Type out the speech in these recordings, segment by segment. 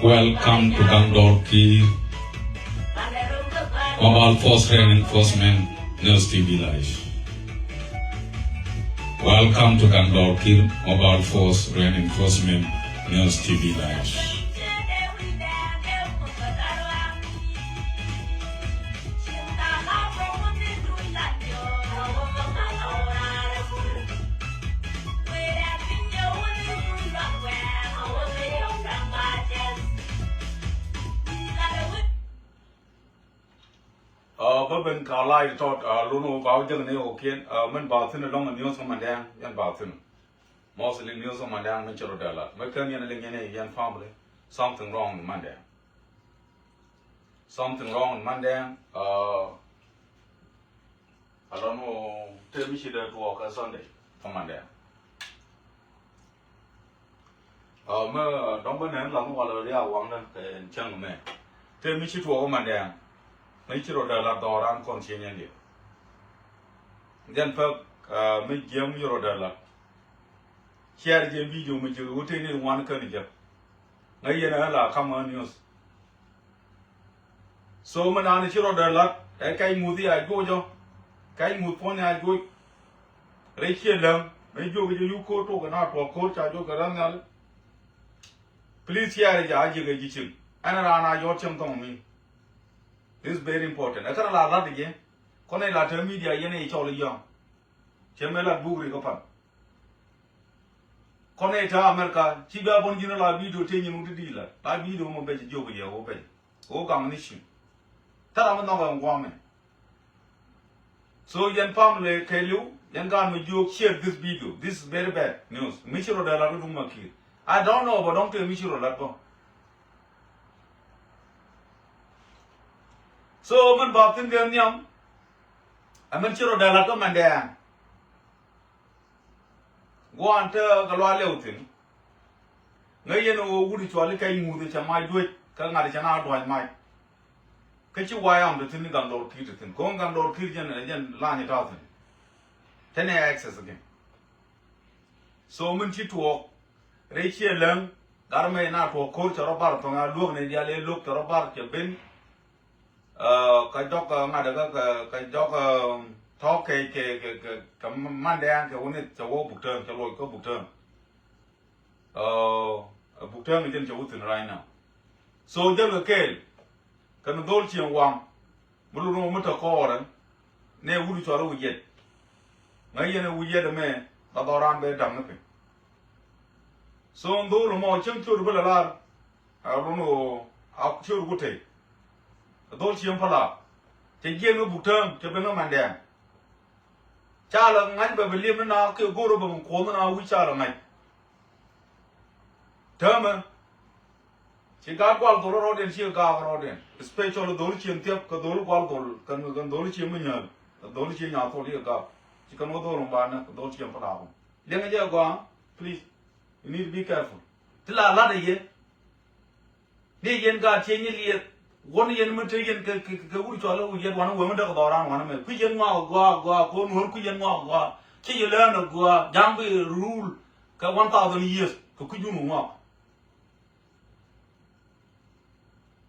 Welcome to Gandorki Mobile Force Reinforcement News TV Live. Welcome to Gandorki Mobile Force Reinforcement News TV Live. Bên cả lại cho luôn báo cho người ok mình bảo xin long mình news mà đang yan bảo xin mostly news mà đang mình cho rồi là mấy cái này là này yan family something wrong in Monday something wrong in Monday I don't know tell me she did work on Sunday on Monday mà đóng bên này làm qua rồi đi à quăng đó cái chân này tell me she work on Monday mấy chiếc đồ là đỏ ram còn chuyện gì dân phật mấy kiếm như đồ là share cái video mấy chiếc ưu tiên này quan cái gì ngay giờ này là common news so mình ăn chiếc đồ là cái mùi thì ai go cho cái mùi phone ai go lấy chuyện lắm mấy chỗ cái yêu cầu tôi cái nào tôi call cho cái đó nghe please share cái gì chứ anh là anh yêu chăm tông mình. This is very important. Akan la la dige. Kone la ter media yene choli yong. Chemela bugri ko pan. Kone ta America chiba bon jina la video te nyimu ti dila. La video mo be jogo ye o be. O kam ni shin. Ta ma no ga ngwame. So yan family kelu yan gan me jog share this video. This is very bad news. Mishiro da la du makir. I don't know but don't tell Mishiro la bo. So mình bảo tin tiền nhom, mình chưa được là có mình đẻ, quan tới cái loa liều tin, ngay giờ nó uống đi chua lấy cái mù thì chả mai đuôi, ka ngari chana dwan mai ka chi wayam de tin gang dor ki tin ko gang dor ki jen la ni ta tin tene access again so mun chi to re chi leng gar me na to ko charo bar to nga luok ne dia le luok charo bar che bin ka dok nga de ka dok thok ke man dang ke woni cho wo buk term cho loi ko buk term buk term jen cho tin right now so je le ke kan dol chi wang mulu no mu ta ko ran ne wuru cho ro ye ngai ye ne wu ye de me ba ba ran be dang ne so ndo lo mo chen chu ru la la a ro no a chu ru te dol chi pa la te ye no buk term che be no man dang cha la ngai be lim na ke go ro ba ko na wi cha la ngai term chỉ cả quan đồ rồi đến chỉ cả rồi đến special đồ chuyện tiếp cái đồ quan đồ cần đồ chuyện mình nhớ đồ chuyện nhà thôi đi cả chỉ cần đồ làm bạn đồ chuyện phải làm liên cái gì qua please you need to be careful thế là đấy đi yên cả chuyện như liệt one yên mình chơi yên cái vui cho nó yên one người mình được đồ ra one mình quy yên ngao qua con muốn quy yên ngao qua chỉ giờ lên được qua giang bị rule cái 1000 years cái quy dung ngao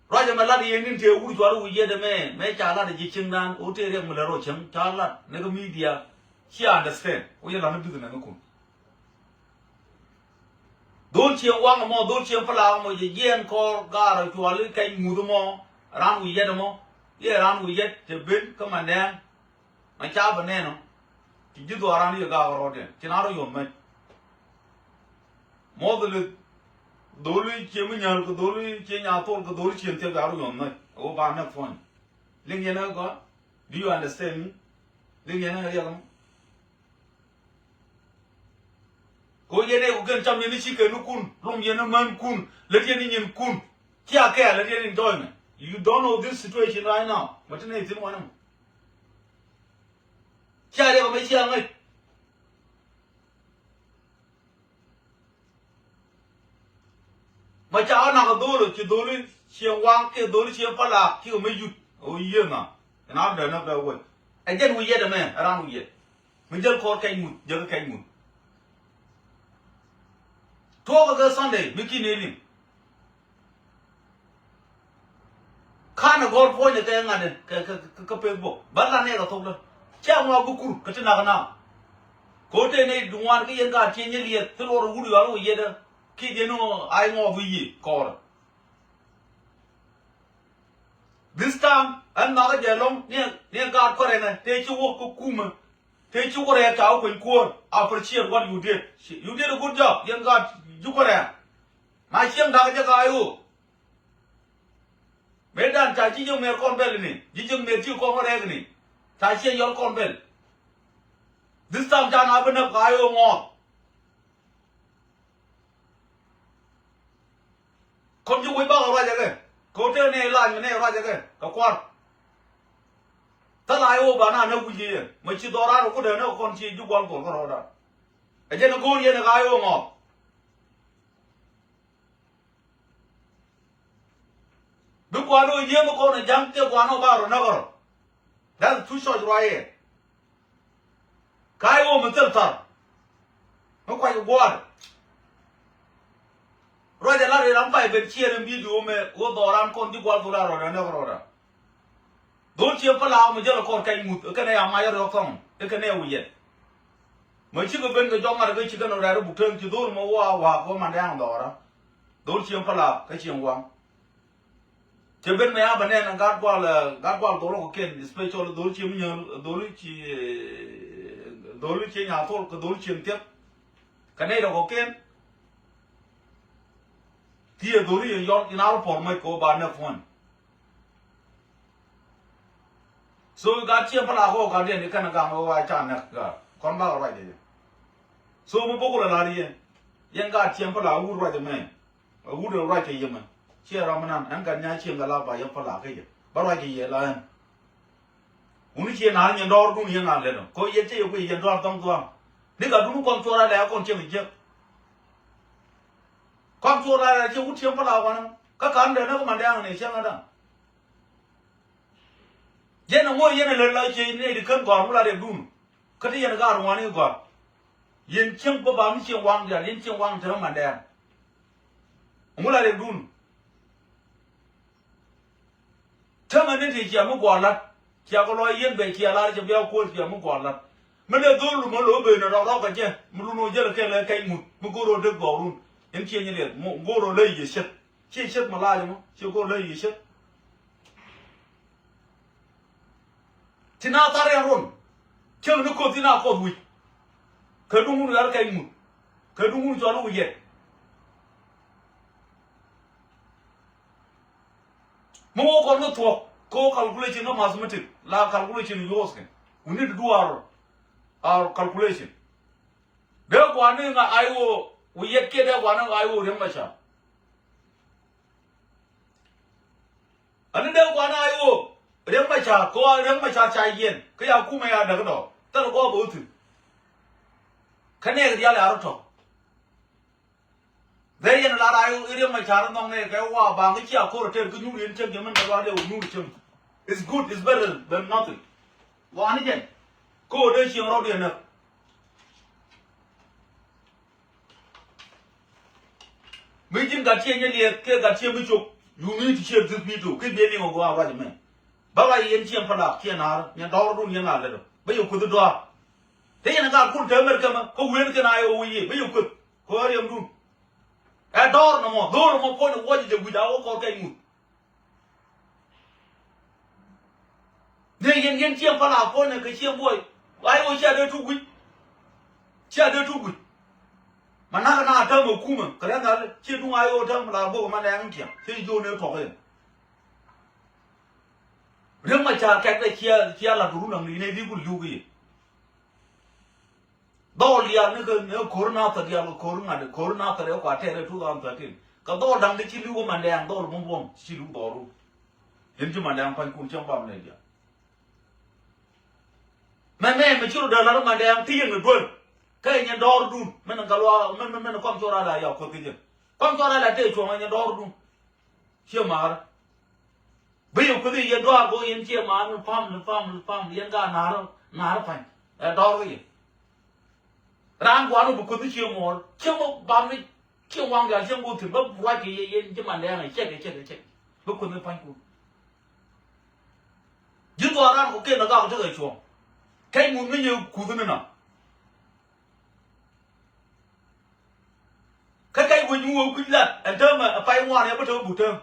rồi giờ mà là đi những điều vui cho nó vui đấy mấy cha là đi chinh nan, ô thế riêng mình là rồi chăng cha là những cái media, she understand, ô giờ là nó biết được nó cũng. Đôi chiều quăng mà đôi chiều phải làm mà gì yên co gà rồi chùa lấy cây mù đó mà, ran vui đấy mà, ye ran vui đấy, thì bên cái mà đen, mà cha bên này nó, chỉ biết đồ ran đi gà rồi đấy, chỉ nào đó dùng mấy, mỗi cái đối chiếm với nhau cái đối chiếm nhà tôi cái đối chiếm theo gạo rồi này, ô ba nước phun, liên nhiên nó có, do you understand me? Liên nhiên nó hiểu không? Cô yên này cũng cần chăm nhiên chỉ cần nó cún, long nhiên nó man cún, lấy nhiên nhiên cún, chia kẻ lấy nhiên enjoy này, you don't know this situation right now, mà trên này thế nào? Chia đây có mấy chia ngay? mà cháu nào có đôi rồi chỉ đôi lên chiếng quang kia đôi lên chiếng phát lạc khi mà mới giật ôi yên mà nó đỡ nó đâu vậy anh dân vui đấy mẹ ra vui mình dân có cây mùn dân cây mùn thua cái Sunday mình kia này khá là gọi phôi này cái ngàn này cái Facebook bắt ra này là thôi rồi cháu ngao bút cùn cái chuyện nào cố thế này đúng không cái yên cả chuyện như liệt tôi lo vui đó vui đó khi đến nó ai ngò vui cò this time anh nói cái gì long nè gạt có này thế chú có cùm thế chú có này cháu quên cuốn appreciate what you did a good job yên gạt chú có này mà xem thằng cái cái u mấy đàn trai chỉ dùng mấy con bell này chỉ dùng mấy chiếc con cái này trai xem yon con bell this time cha nói bên đó cái u ngò con chú quý bao ra cái cố thế này làm cái này ra cái các quan ta lại ô bà nào nó quý gì mấy chỉ đó ra nó có đời nó con chỉ chú quan của nó rồi đó cái chuyện nó cố gì nó cái ô ngọ đúng qua đôi giếng một con này trắng tiêu quan nó bao rồi nó rồi that's too short right here cái ô mình tự thật nó quay cái quan rồi để lại làm bài bên chia làm video mà ô đỏ làm con đi qua tôi ra rồi nó rồi đó đôi chiếc phải làm mà giờ là con cây mút cái này làm ai được không cái này vui vậy mấy chiếc bên cái trong này cái chiếc nó ra nó bục trơn chỉ đôi mà hoa có màn đen đỏ đó đôi chiếc phải làm cái chiếc quang chỉ bên này bên này là gạt qua tôi là có kiện special đôi chiếc nhớ đôi chiếc nhà tôi cái đôi chiếc tiếp cái này là có kiện thì đôi chiếc yon cái nào phổ mấy cô bạn nó phun so gạt chiếc phải làm có gạt điện cái này càng có vài chán nè con bao rồi đấy so một bốc là đi yên gạt chiếc phải làm uống rồi đấy mày uống được rồi thì gì mà chia ra mà anh cần nhai chiếc cái là phải yên phải làm cái gì bao rồi thì gì là anh uống chiếc nào nhận đo cũng yên nào lên rồi có yên chiếc có yên đo tông tuang nếu cả đúng con chua ra đấy con chiếc mình chiếc con chua ra là chiếc uống chiếc phải làm ka kan de na ko mandang ne chang ada je na mo ye na le la che ne de kan ko mu la de dun ka de ye ga ru wa ne ko yin chang ba ba mi chen wang ja yin chen wang thang mandang mu la de dun thang ne ti che mu ko la che ko lo yin be che la che bia ko che mu ko la me le do lu mo lo be na ro ka che mu lu no je le ke le kai mu ko ro de go run yin che ni le mo go ro le ye shet che shet ma la mo che go le ye shet tina ta re run che nu ko tina ko wi ka du mu ya kai mu ka du mu jo lu ye mo ko no to ko calculation no mathematics la calculation yours can we need to do our calculation de kwa ne nga aiwo we yet ke de kwa na aiwo re ma cha ani de kwa na aiwo re ma cha ko re ma cha cha yen ke ya ku me ya da do ta ko bo tu khane ga ya la ro to de yen la aiwo re ma cha no ne ke wa ba ngi cha ko te ku nu yen chen ge man da wa de nu chen it's good it's better than nothing wa ni jen ko de chi ro de na mấy chim gà chia như liệt kia gà chia mấy chục dù như thì chia từ mấy chục cái biến đi mà qua vậy mày bao ngày yên chia phần lạc chia nào nhà đó luôn nhà nào rồi bây giờ cứ đó thế nhà gà cũng chơi mấy cái mà có quyền cái này ôi gì bây giờ cứ có điểm luôn đó nó mà coi nó quay thì bây giờ có cái mù nên yên chia phần lạc coi này cái chia bôi ai ôi chia đưa chú quỷ mà na thơm một cú mà cái đó là chia đúng ai ô thơm là bộ mà đang kiểm thì vô nếu thọ lên riêng mà cha cái này chia là đủ năng lý này đi cũng lưu cái đó liền nếu corona thật ra corona thật ra quả thế là 2013 cái đó đang đi chia lưu mà đang đó là bom chia lưu đó luôn hiện chứ mà đang phải cùng trong bom này vậy mà chưa được là mà đang thiên người luôn cái nhà đỏ đun mình đang kalau mình con cho ra là giàu có cái gì con cho ra là thế chuồng nhà đỏ đun chưa mà bây giờ cái gì nhà đỏ có yên chưa mà nó farm yên cả nار phải đỏ cái gì rang quá nó bực cái chưa mà chưa một bám đi chưa hoang cả chưa một thử bắp quay cái yên chứ mà đen này chết bực cái phải cũng dưới tòa ra có kia nó gạo cho cái chuồng cái muốn mấy nhiều cú thế nào cái quỳnh mua quỳnh lật anh thơm mà phải ngoan này bắt đầu bù thơm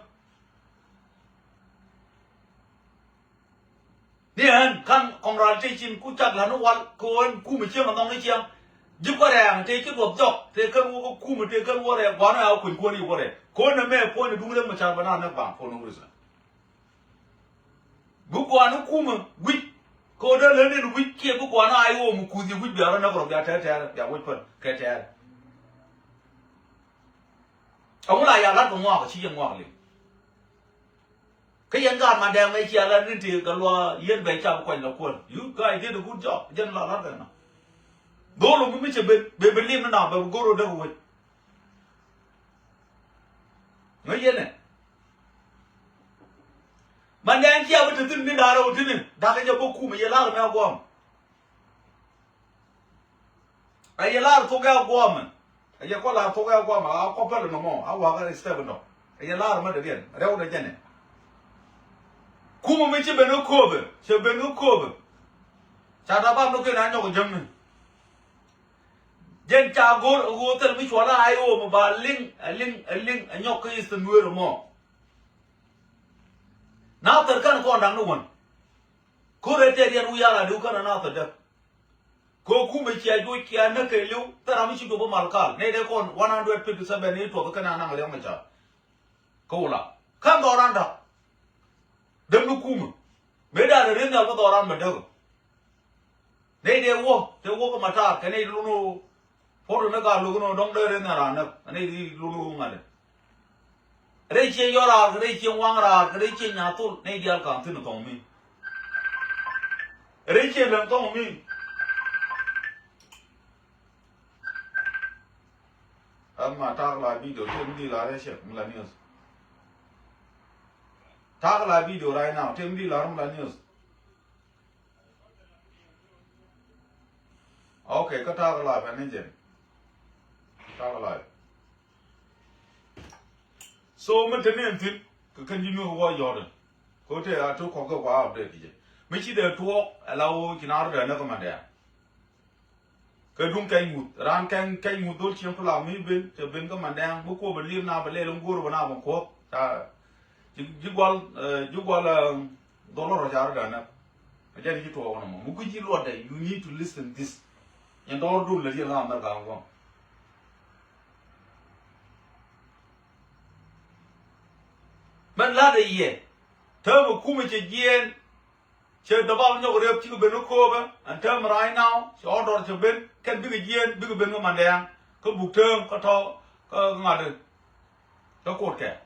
nè anh khăn còn ra trên chim cú chặt là nó quạt cô anh cú mình chưa mà tông lấy chiang giúp qua đèn trên cái bột dọc thì cơn mua cú mình trên cơn mua đèn quán nào quỳnh quên đi qua đèn cô anh mẹ cô anh đúng lên mà chặt banana nó bảng phô nó rồi bút qua nó cú mà quýt cô đã lớn lên quýt kia bút qua nó ai ô một cú gì quýt béo nó còn béo thế béo quýt phần cái thế ông lại là lát của ngoa của chi ngoa liền cái dân gan mà đem mấy chia lên thì cái loa yên về chào quanh là quần you guys did a good job dân là lát rồi nào đôi lúc mới chỉ bên liêm nó nào bên gỗ rồi đâu vậy nói gì này mà đem chia với tin đi đào đâu thế này đào cái nhà bố cụ mà giờ lá là quam ai giờ lá thuộc cái quam mà ai giờ có lá thuộc cái quam mà có phải là nó mò áo hoa cái step đó ai giờ lá mà được điên đâu đấy chứ này cụ mà mới chỉ bên nó khô về chỉ bên nó khô về cha ta bám nó cái này nó còn dâm này dân cha gỗ tên mới xóa ra ai ô mà bà linh nhóc cái sân nuôi rồi mò nào tất cả nó còn đang nuôi cô để tiền tiền uya là đâu cả nào tất cả cô cũng mới chia đôi kia nó cái liu ta làm gì đâu mà malkal này đây còn 157 này thôi cái nào năng lượng mà cha cô là khám đo ran đó đâm nó cũng mấy đàn là đến nào có đo ran mà đâu này đây wo cái mà ta cái này luôn phô nó cả luôn nó đông đây nào ran này đi luôn mà đấy cái chuyện yo ra cái chuyện wang ra cái chuyện nhà tôi này đi al cảm thấy nó tông mi cái chuyện làm tông mi mà ta lại đi được thêm đi lại đấy chứ là nhiều Talk like video right now. Tell me the news. Okay, go talk live and engine. Talk live. So, maintenance it to continue what Jordan. Go to our two cocker wild update. Make the talk allow you out of another man there. Kadung kay mut, ran kay mutol siyempre lang may bin, sabihin ko man dahil buko believe na bali lang guro na akong ko. Jugwal dollar jar dana. Aja ni to ako naman. Muko jilo day, you need to listen this. Yan dollar dun lagi na amar ka ako. Man la de ye. Tamu kuma che jen. Che dabal nyok rep chiku benu ko ba. Antam right now, che order che ben kan big jen big ben man dang. Ko buk term ko to ko ngade. Ko kot ke.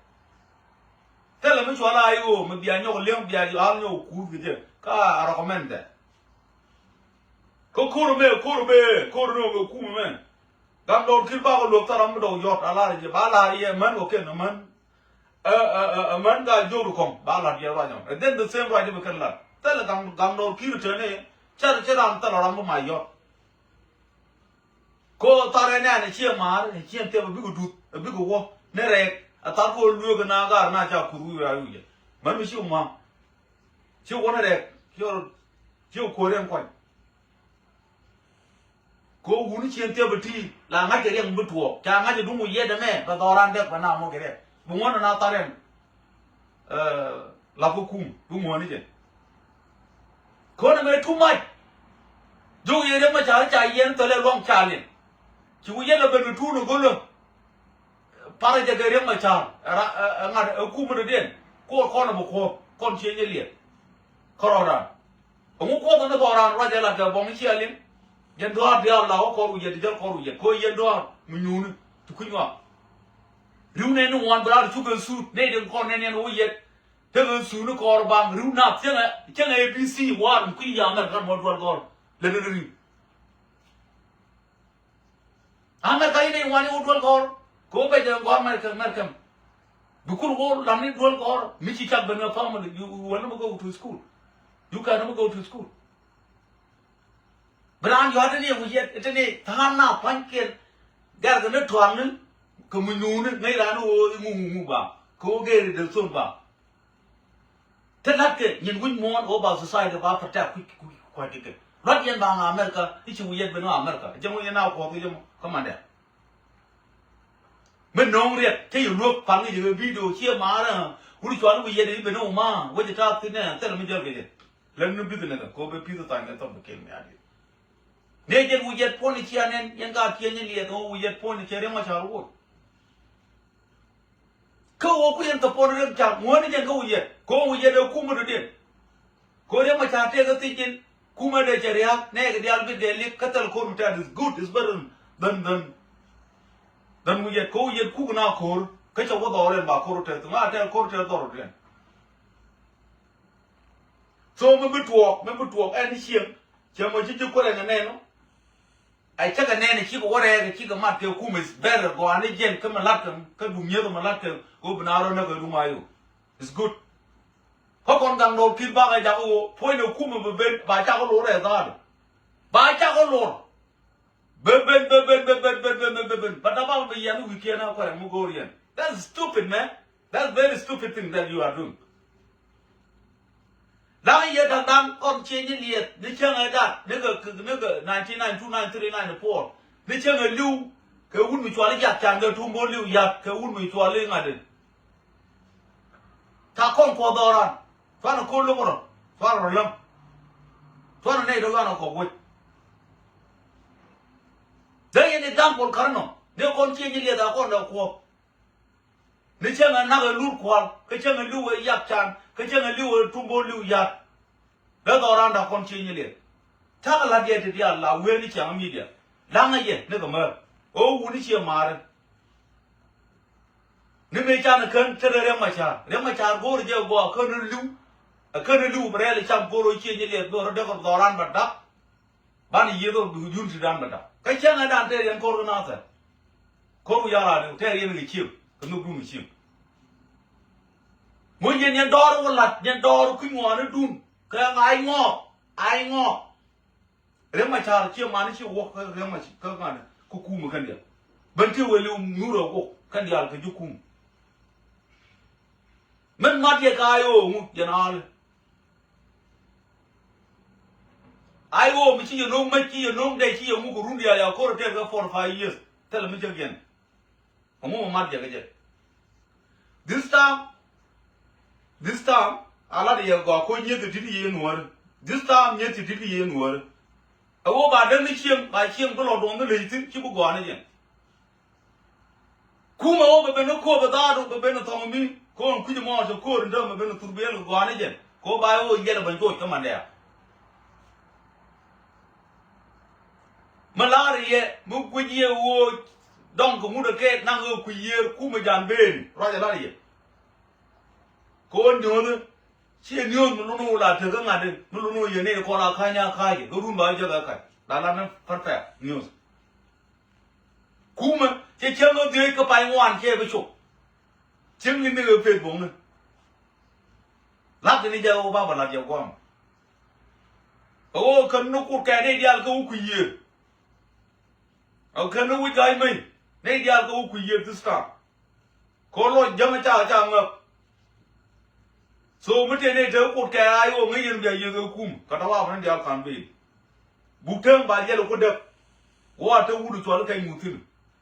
Tell me chwa la yo, me bia nyok lem bia ju al nyok ku ge ka recommend de. Ko no me ku me. Gam do kil ba ko lo taram do yot ala je ba la ye man ko ken man. Man ga jo ko ba la ye ba nyom. Then the same right be kan la. Tell gam do kil tene char ram ta ram ma yot. Ko tare ne che mar, che te bi ko du, bi ko wo ne re. Atar ko lu ga na ga na cha kuru ya yu je. Man mi shi ma. Shi wo ne re, yo ko ren ko. Ko wuni chen te beti la nga ke reng butuo cha nga je dungu ye de me ba doran de ba na mo ke re bu ngona na taren la ko kum bu mo ni je ko na me too much jo ye de ma cha yen to le long cha ni chi wu ye le be tu no go lo para je ke reng ma cha nga ku mo de den ko na mo ko kon che ye le ko ra mu ko to na doran ra je la ga bong chi alin yen do dia la ko ru ye de ko ru ye ko yen do mu nyunu tu kunywa ru ne no wan bra tu ga su ne de ko ne no ye te ga su no ko bang ru na chen abc war ku ya na kan mo do ko le le ri ana kai ne wan u do ko be de ko mer kam bu ku ko lam ni do ko mi chi chak ben fa mo you want to go to school you can go to school Beran yo ada ni yang ujian itu ni tanah pangkil gar kena tuang ni kemenyu ni ngai ranu ngu ba ko ge de sun ba telat ke yin win mon o ba society ba protect ku kwa dik rat yen ba America ichi ujian beno America jemu yen na ko jemu komanda men nong riet ke yu luok pang ni video chia ma na uri chuan ujian ni beno ma wo ta tin ne tel mi jor ge len nu bi ne ko be pi ta ne to be ke me adi ne je ujet poni chianen yang ga tien ni le ko ujet poni chere ma cha ru ko wo ku yen to poni rem cha mo ni je ko ujet de ku mo de ko re ma cha te ga ti jin ku ma de chere ya ne ga dial bi de li katal ko ta is good is better than ujet ko ujet ku na ko ka cha wo do re ba ko te to ma te ko te do re so me bu tuok en chieng che mo chi ko re ne no ai chắc cái này chỉ có cái này chỉ có mặt cái khu mình better go anh ấy cái mà lát cái đúng nhiều mà lát cái cô bên nào nó cái đúng ai it's good có con găng đầu kia ba cái cháu phơi đầu khu mình bên ba cháu có lỗ này ra ba cháu có lỗ bên but about bây giờ nó weekend nào có em go riêng that's stupid man that's very stupid thing that you are doing Lang ye dang kon chen ni liet ni chang ai da ni ga 99 2939 4 ni chang ai liu ke un mi chwa le yak chang de tu mo liu yak ke un mi chwa le nga de ta kon ko do ran fa na ko lo ro fa ro lam fa na nei do ga na ko wi de ye ni dang kon kar no de kon chen ni liet da kon da ko ni chang ai na ga lu kwal ke chang ai liu yak chang cái chân liu trung bồn liu yat đó đó ran đã con chi như liền chắc là địa thì là quên đi chẳng mi địa đang ngay vậy nó có mơ ô u đi chia mà đấy nếu mấy cha nó cần cho đem mà cha go rồi go cần liu bರೆ là chăm go rồi chia như liền đó đó đó ran bật đắp ban gì đó yun si ran bật đắp cái chân này đang thế liền corona thế có bây giờ là thế liền người chịu cái nước đúng người chịu มึงยันดอร์วันหลัดยันดอร์ขึ้นหัวนั่นดุนก็ยังไอ้งอเรื่องมาชาเชี่ยวมานี่เชี่ยววอกเรื่องมาก็งานกูคุมกันเดียวบันทึกไว้เลยนูเราก็กันเดียวกันยุคุมมันมาเดียกายโอ้มึงยันอะไรไอ้โอ้ไม่ใช่ยน้องไม่ใช่ยน้องได้ใช่ยมึงกูรุ่นเดียวแล้วก็เรียกก็ 4 5 years แต่ละไม่เจอกันผมมาเดียกันเจ this time ala de go ko nye de didi ye nuor this time nye de didi ye nuor awo ba de ni chiem ba chiem ko lo don de le tin chi bu go na yen kuma o be no ko ba da do be no to mi ko ku ji mo so ko ndo be no tur be lo go na yen ko ba o ye le ban ko ka man de malari ye mu ku ji wo dong ko mu de ke nang o ku ye ku ma jan ben ra ja la ye ko nyo ne chi nyo no la te ga ngade no ye ne ko la kha nya kha ye ko ru ba ja ga kha la la na perfect news kuma che chen no de ko pai wan che ba chu chen ni ne pe bong ne la de ni ja o ba la ja ko o kan no ku ka ne ja ko ku ye o kan no wi ga mai ne ja ko ku ye this time ko lo ja ma cha ngap so mute ne de ko ka ayo ngi yin be ye kum ka ta wa fan dia kan be bu tem ba ye lo ko de wa ta wudu to kai mutin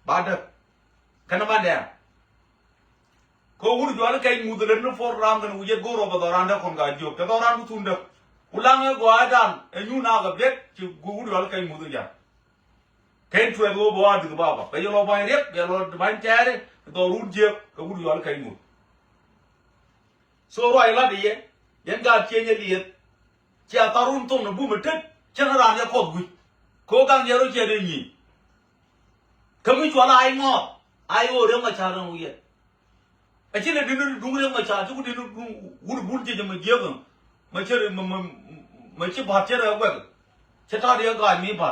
ba de kana ba de ko wudu to kai mutin no for ram kan uje go ro ba do ran da kon ga jo ta do ran tun de ulang go adan e nyu na ga bet chi go wudu to kai mutin ja ken twe go bo adu ba ba ye lo ba rep ye lo ban chare do ru je ko wudu to kai mutin so roi la de yen ga che nye liet cha tarun tong na bu metet chen ran ya ko gu ko gang ye ro che de ni kami chwa la ai ngo ai o re ma cha ran u ye a che ne de du re ma cha chu de du wu bu je ma je ga ma che ma che ba che ra wa che ta de ga mi ba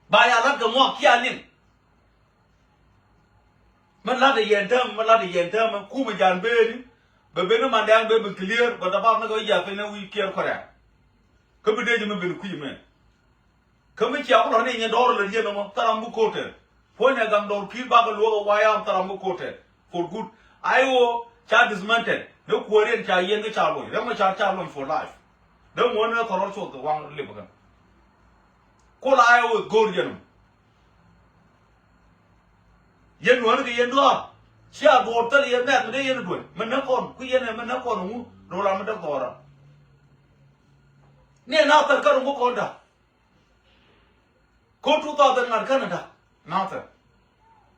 ba ya la ga mo kya ninมันลาดเย็นเติมมันคู่มันจานเบนี่เบนมันแดงเบนเคลียร์บัดบ้ามันก็อยากเป็นวิเคราะห์คนแรกก็ไม่ได้จะมันเป็นคุยมันก็ไม่เชื่อคนนี้เนี่ยดอร์เลยเนี่ยนะมั้งตารางบุกโคเตอร์พอเนี่ยกังดอร์พิลบ้าก็ลัวก็วายามตารางบุกโคเตอร์ for good ไอ้โอชาดิสมันเตอร์เดี๋ยวควรเรียนชาเย็นก็ชาลอยแล้วมันชาลอย for life เดี๋ยวมันเนี่ยทรมานสุดวางเรียบกันก็ไอ้โอโกลเย็นยันหนวลก็ยันด้วยเชื่อโบสถ์ตะเลียนแม่ตัวนี้ยันด้วยมันนักคนคุยยันมันนักคนหูโรลามันนักก่อนเนี่ยน่าตะการมุกคนด่าคนทุกตัวแต่งงานกันด่าน่าตะ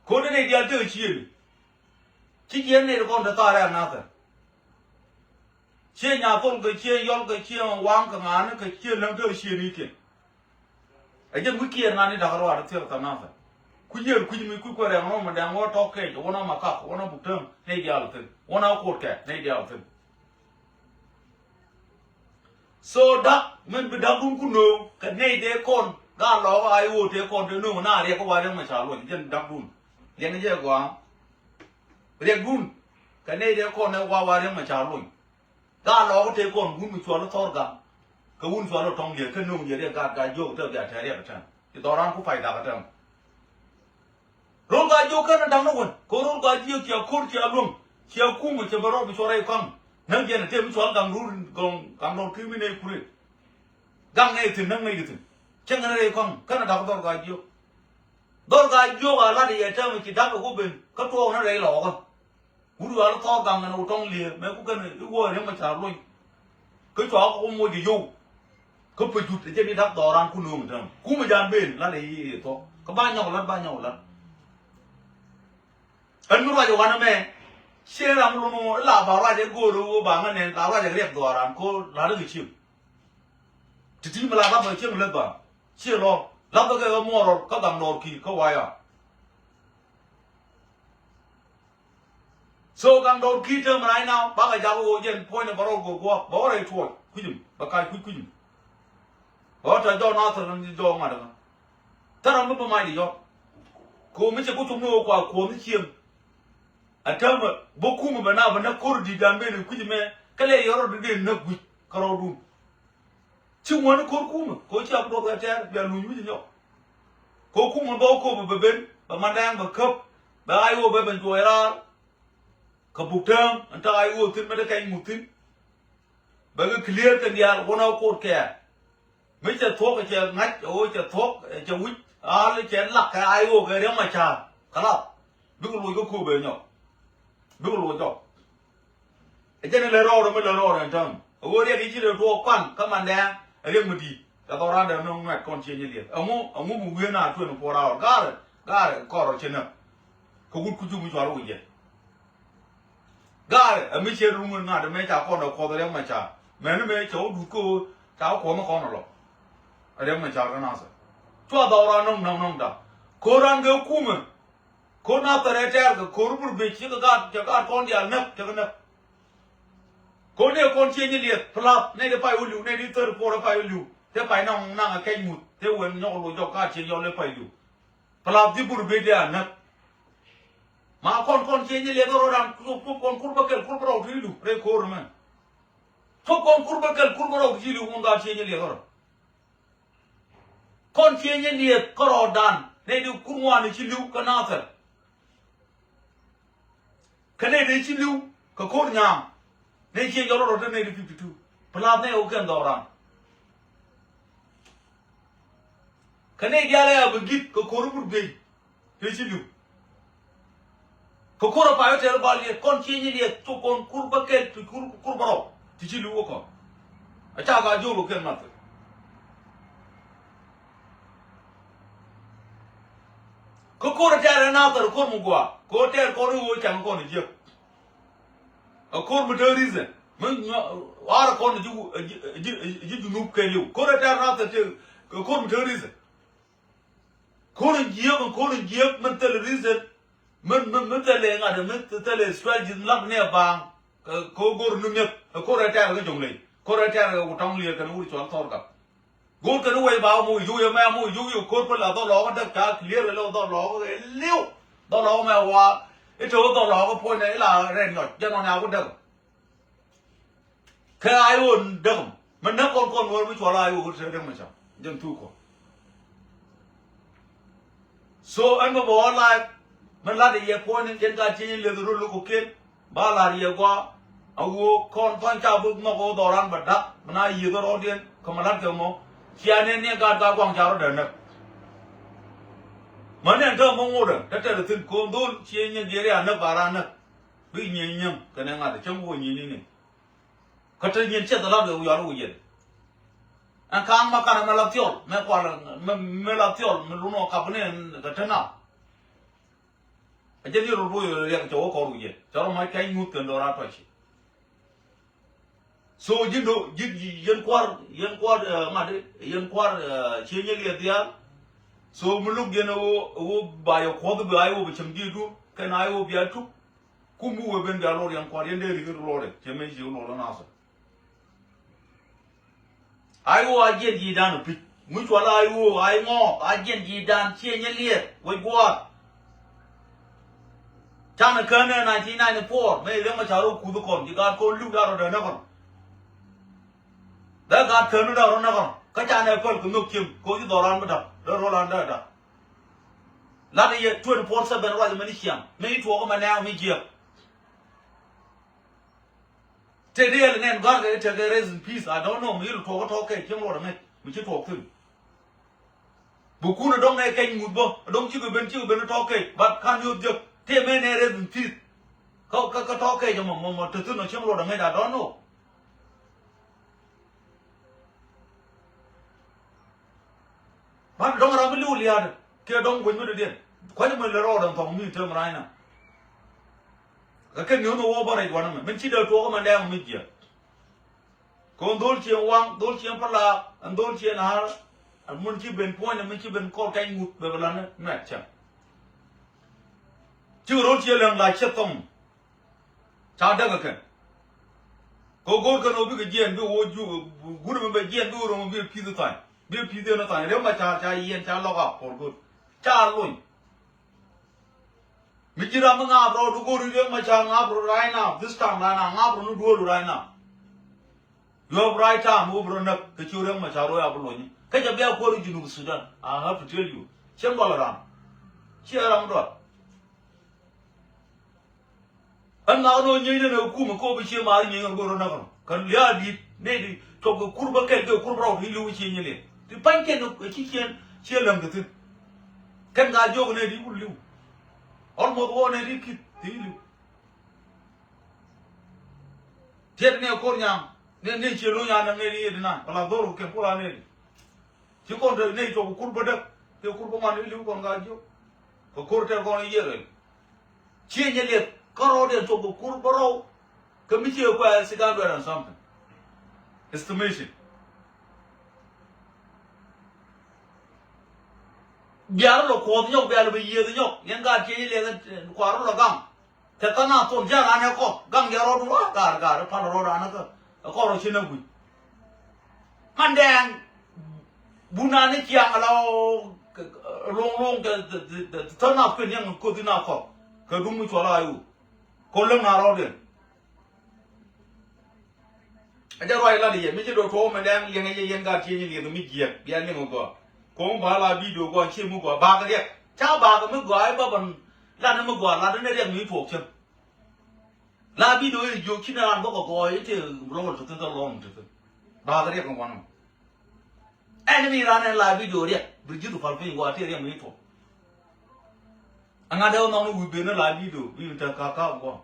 คนนี้เดียวเจอเชี่ยเนี่ยคนด่าตาแรงน่าตะเชี่ยหน้าคนก็เชี่ยย้อนก็เชี่ยวางก็งานก็เชี่ยนั่งเจอเชี่ยนี่เกี่ยไอ้เจ้ามุกเกี่ยงานนี่ด่าเราอะไรเที่ยวตาน่าตะคุยมีคุยก็แรงมันแดงว่าทอกเกจว่าน้ามาคักว่าน้าบุกเติมในเดียวถึงว่าน้าโคตรแก่ในเดียวถึงโซดักมันเป็นดักรุ่นคุณโนกันในเด็กคนก้าล้อไอโอเด็กคนเดินนู่นหน้าเรียกว่าเรื่องมาชาลุ่นยันดักรุ่นเรียนเยอะกว่าเรียกรุ่นกันในเด็กคนเนี่ยว่าเรื่องมาชาลุ่นก้าล้อก็เด็กคนรุ่นมีชวนแล้วทอดกันก็รุ่นชวนแล้วทองเหยียดขึ้นนู่นเหยียดเรียกการโยกเติมอย่างแท้เรียกกันที่ตอนนั้นผู้ไฟด่ากันเติมโรงการโยกกันดังนั้นคนโคโรงการเกี่ยวเกี่ยวคุ้มเกี่ยวลุ่มเกี่ยวคุ้มมันจะมาร้องไปช่วยอะไรกันนั่งเย็นเต็มช่วยกังรุ่นกังโดนขึ้นไม่ได้คุยกังในถึงนั่งในถึงเช่นอะไรกันกันดังโดนการโยกอะไรที่จะมันคิดดังก็เป็นก็ตัวนั้นอะไรหลอกกันกูดูอะไรท้อกังกันอุตองเลี้ยแม้กูกันดูว่าเรื่องมันชาลุ่ยก็ช่วยกูมวยดิโยก็ไปจุดที่จะมีทักต่อรังคุณนุ่มจังกูไม่ยานเป็นอะไรท้อก็บ้านยองลัดอันนู้นว่าจะวันนั้นแม่เชื่อรำลุงลาบาราจะกูรู้บางอันเนี่ยลาราจะเรียกตัวรำก็ลาเรื่องชิวที่มาลาบ้าเชื่อมันเลิกบ้าเชื่อรอรับตัวแกก็มัวรอก็ดังรอขี่ก็วายอ่ะโซ่กังโดนขี่เจอมาไหนnowบ้าไอ้เจ้าก็เย็นพ่อยเนี่ยบารอกูบอกอะไรช่วยคุยจุ่มบ้าใครคุยจุ่มบอกจะจ่อหน้าเธอจะจ่อมาเด้อถ้าเราไม่ประมาทดิจ่อกูไม่ใช่กูชุ่มโน่กว่ากูไม่เชี่ยม a term Bokum Banana Kurdi Dambe, Kujime, Kale Yoro did no good Karodu. Chimwan Kurkum, Kocha Progater, Yalu. Kokum Boko Beben, Bamadang, Bakup, the Io Beben Joera, Kabutam, and I will think Medicaid Mutin. But clear than the one of court care. Mr. Talk at your night, or your talk at your week, all the can luck, I will get on my child. Come up. Bill will go cool, no. Bill will go. A general order, middle order, and tongue. A word that you to walk one, come on there, a remedy. The Doranda no not continue. A move will not 24 hours. Got it, call a chin up. Who could you be all with it? Got it, a mission room not to make a corner for the Remacha. Many may show to go, Tau Corner Corner. A Remacha and answer. $12 no. Koran go Kuman. Could not the retire the Kurbu Beach, you got Kondia Nup, taken up. Kondia continually, Plop, native I will you, native 34 if I will you. They by now, now I came with, they will know your catch in your lip I do. Plop the Burbe there, Nup. Marcon continually around, took on Kurbakel, Kurbo, Hilu, Ray Corman. Took on Kurbakel, Kurbo, Hilu, won't got changing the other. Continually, Koro done, they do Kurwan, Chilu, Kanatha. Canadian Chilu, Kakornyam, they change your order 52. Palane Okandora. Canadian will get Kokoru Bay, Hichilu. Kokora Piotel Bali, continually took on Kurbakel to Kurbaro, Tichilu Woko. A Chaga Jolo can matter. Kokora tell another Kormugua, Kotel Koru can go to Jip. A Kormater reason. Are corner you look can you? Kora tell another to Kormater reason. Calling Jip and calling Jip mental reason. Mentally, and mentally strategy not near Bang. Kogur Numip, a Kora tell the Jungly. Kora tell what only a canoe to Altorga. Go can away Bamu, you a mamu, you corporal, other law, the car, clear the law, liu. The law may walk. It's all the law point a la red not, General now would do. Can I wouldn't dumb. Manapon con which one I would say them myself. Jim Tuko. So, I'm a war like Maladi, point in Gentile, the Rulu kid, Baladi, a war, corn punch out book, no go doran, but that, when I hear the audience, come a lot more. Kiane got Gawang Jardan. Money and come order. That is the thing called Dul, Chien and Jeria, no Barana. Being young, can I have the Chumbo in Cotton said the love we are with. And come Macana Melatiol, Melatiol, Meluno Capanen, the Tana. I tell you, Royal to walk over yet. Tell my kind mood and Doratashi. So you know, young quad, changing at the other. So look, you know, by a quarter by which I'm due to, can I will be a two? Kumu have been the Lord and Quadian, they will roll it, James, you know, an answer. I will again ye done, which one I will, I more, again ye done, changing here, with what? China Kerner 1994, made them a Charu Kubukon, you got called Luke out of the never. That got turned out on never. Kachana Purple look him, go to the Roland, the Roland. Lady 24/7 right Manician, made to woman now, me here. Today and then God take a raise in peace. I don't know, we'll talk, okay, Kim or me, which you talk to. Bukuna don't make any good, don't you been to talk, but can you just take me a raise in peace? Talk, a moment to no Kim or I don't know. But don't have a little yard. Care don't win with it in. Quite a little order from me, term Rhina. I can you know about it one of them. When she does walk and down mid year. Con Dolce and Wang, Dolce and Pala, and Dolce and Har, and Munchi been point and Munchi been called Kang with Bevelana, Matcha. Two Dolce like Chatham. Chadagakan. Go can open a and do what you would remember Gian do on a piece of time. Bill Peter no time. Remember Chai and Chalog up for good. Charloin. Mijira mga bro to go to the macha nga bro right now. This time right now, nga bro no do right now. You have right time, over and up, the children macharo abaloni. Catch a bear quality in Sudan. I have to tell you. Chambalaram. Cheer on dot. And now no need no kuma kobi shima and go to Can Liadi, Nady, talk a kurba can go kurba, he lose in it. The pankin of a chicken, chill them the thing. Can I joke and he will you? Almost one and he keep you. Tell me a cornyam, then nature Luyan and Lady Edna, Paladoro can pull on it. You go to the nature of Kurba, the Kurbaman, you can guide you. For quarter on a year. Change it, corroded to Kurbaro, committee of a cigar and something. Estimation. Biarlo quote Biarlo year the yoke, Yanga Chile and Quarrola Gum. Tatana told Janako, Gang Yarod, Gar, Paloroda, another, a Corochinabu. Mandang Bunani Yang allow long the turn up in young Kodinako, Kadumu Cholayu, Columna Rodin. I just write a little bit of home and then Yanga Chile, the media, Bianimo. Kong Bala video go and Chimugo, Bagaria, Chabaga Mugo, Bob, Lanamugo, Ladanaria, me talk him. La video is joking around Bogo, it is rolled to the long to the Bagaria one. Enemy ran a live video yet, Brigitte Palpin, what area me talk. Another one will be in a live video, we will take Kaka.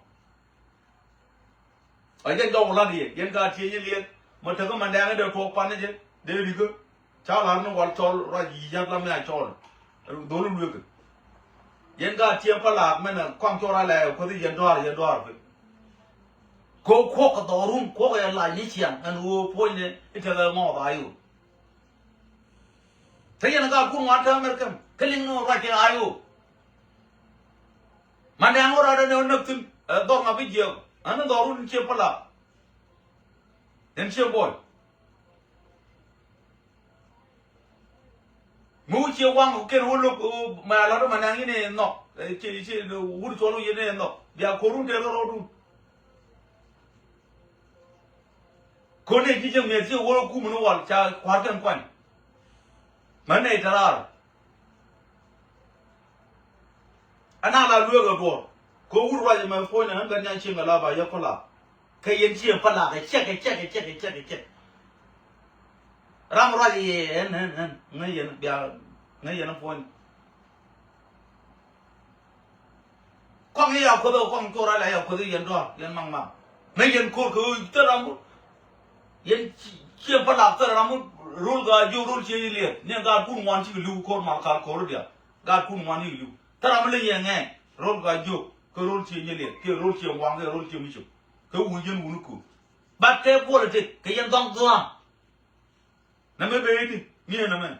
I didn't go Ladi, Yenga Chili, Montagum and Daniel for Panager, there you go. Charles what told right Yaglam I told. Don't look. Yenga Chiapala, men, Contora, for the Yador. Go cock at the room, cook and like Nichian, and who pointed into the mouth. Are you? Tayanaga Kumata American, killing no writing. Are you? Mandangor, I don't know nothing, a dog of video, another room Chiapala. Then she boy. Much you want who can look my lot of manangin no, wood solo yen no, they are Korun Road. Kone teacher me, see all Kumano, child, Quakan Quan. Money Tarar. Another look aboard. Go right my phone and then I ching a lava Yakola. Kayan Chia Pala, check. Ram Rally and Nayan point. Come here, come to Rally, Kodi and Dog, Yan Mama. Nayan Cook, Teram Yen Chiapala, Teram, Rulga, you rule Chili, near God couldn't want you to call Malka Cordia. God couldn't want you. Teramali and Rulga, you, Kurul Chili, Kirulchi, Wanga, Rulchi Michu, Kuyan Wuku. But their politics, Kayan Dong Dua. Number 80, near the man.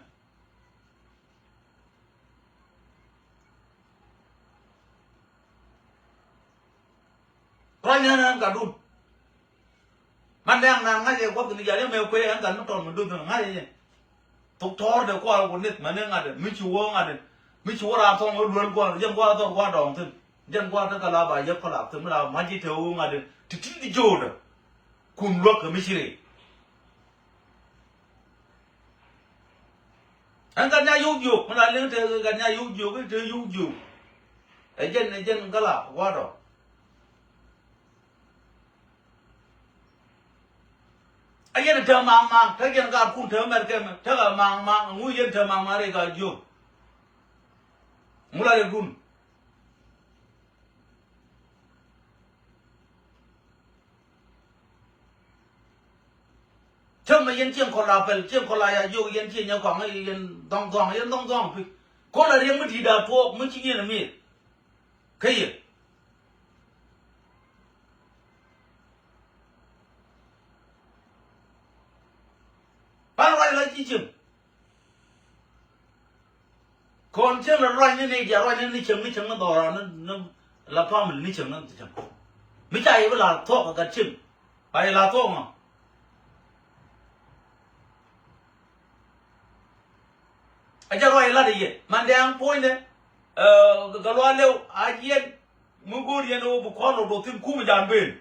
Right now, Gadun. Mandang Nanga, what the Yellow Quay and Ganton do the Naya. To tour the quarrel with it, Mananga, Michu Wong at it. Michu Wara will go, young water, water on them. Young water, Kalaba, Yapala, Tamara, Magito, at it. To kill the Jordan. Couldn't look a misery. And then I you, when I learned that you, again, Gala, water. I get a tell Mamma, take a God, put her, tell her Mamma, and we get her Mamma, you. Mula Gun. Tell me, Yen Jim Colapel, Jim Colaya, you Yen Jim, your Kong, Yen Dong Dong, Yen Dong Dong. Call a remedy that poor Michigan and me. Kay. But I like him. Consider running in age, running in the Mission or La Palm Mission. Which I will talk about him. I la Toma. I just write a lot of it. Mandang pointed, Galwalo, I yet mugo yeno bu ko lo do tin ku mi jan ben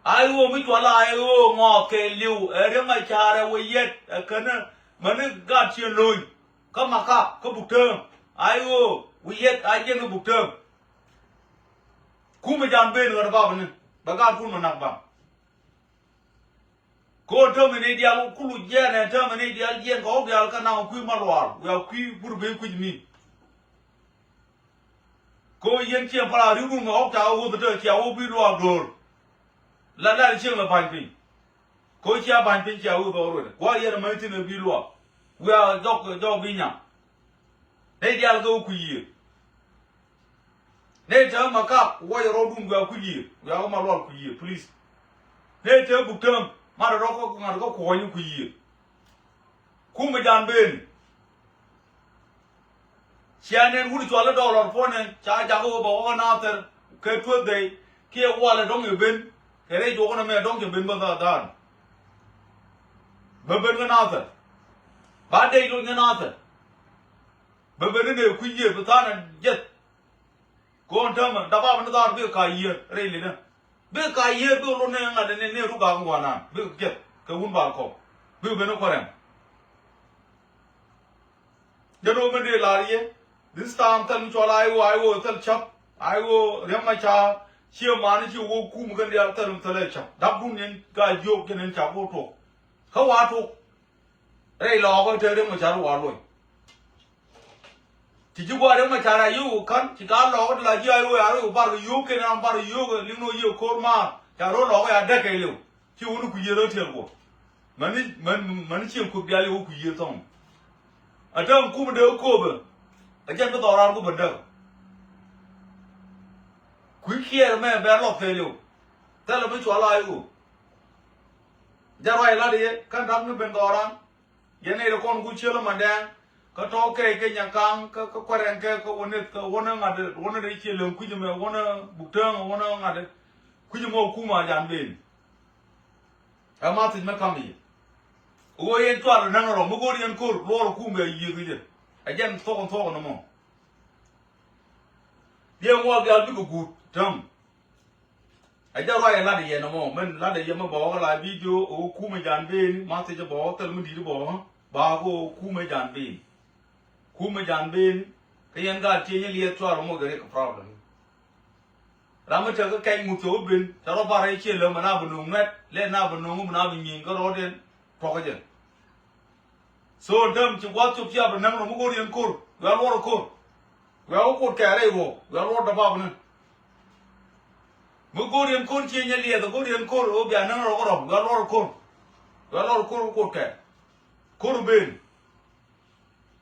ai wo mi to la ai wo ngo ke liu re ma cha re wo yet kana man ga chi loy ka ma ka ko bu te ai wo wo yet ai je no bu te ku mi jan ben ga ba ban ba ga ku no nak ba ko to mi ne dia ku lu je ne to mi ne dia je ko dia ka na ku ma lo ya ku bur be ku ni ko yen che para ri bu ngo ta wo de che wo bi lo do la la che ma ban pin ko che ban pin che wo do ro ko ye ma tin bi lo we are dog bi nya ne dia go ku yi ne ta ma ka wo ye ro dun ga ku yi ya ma lo ku yi please ne te bu tem ma ro ko ngar ko ni ku yi ku me jan ben Sianen wuri chwala dollar phone cha ja go ba na ter ke tu de ke wala dong yu ben ke re jo na me dong ke ben ba da dan ba ben na ter ba de lo na ter ba ben ne ku ye ba ta na jet ko ta ma da ba na da be ka ye re le na be ka ye be lo ne nga de ne ru ga ngwa na be jet ke un ba ko be ben ko ren jano men de la ye This time, tell me to I will tell chap, I will remacha, she manage you will come again the altar and tell chap. That union guy joke and chapoto. How are to? Ray log tell him a charo. Did you go to Machara? You can't, you can't log like you, but you can, but you know, you call ma, Charo log a decade. She wouldn't be your hotel. Many could be a little years on. I don't come to cover. Again, the door go below. Quick here, man, bear of failure. Tell me to allow you. Jawai ladi, can't have no bendoran. Yenny the con good children, madam. Katoke, Kenyakan, Kakoranka, one of the children, Kujima, one Bukton, one other Kujimo Kuma Jan Bin. A mountain Makami. Oh, ain't to a number of Mugorian court, Lord Kumba, you. Again, talk no more. Dear walk out to good term. I just write a lady no more. Men lady Yama Ball, I video, O Kuma Jan Bin, Master Ball, tell me the ball, Bago, Kuma Jan Bin. Kuma Jan Bin, Kayan got changing a 12 more problem. Ramachaka came to Bin, Tarabara Chilum, and Avenue, let Avenue, and Avenue, got all in Pocket. So them to what to job and number of Mugorian court, we are all court. We are all court carry, we are all the Babin. Mugorian court change the Gorian court, will be a number of we are all court. We are all court cat. Court bin.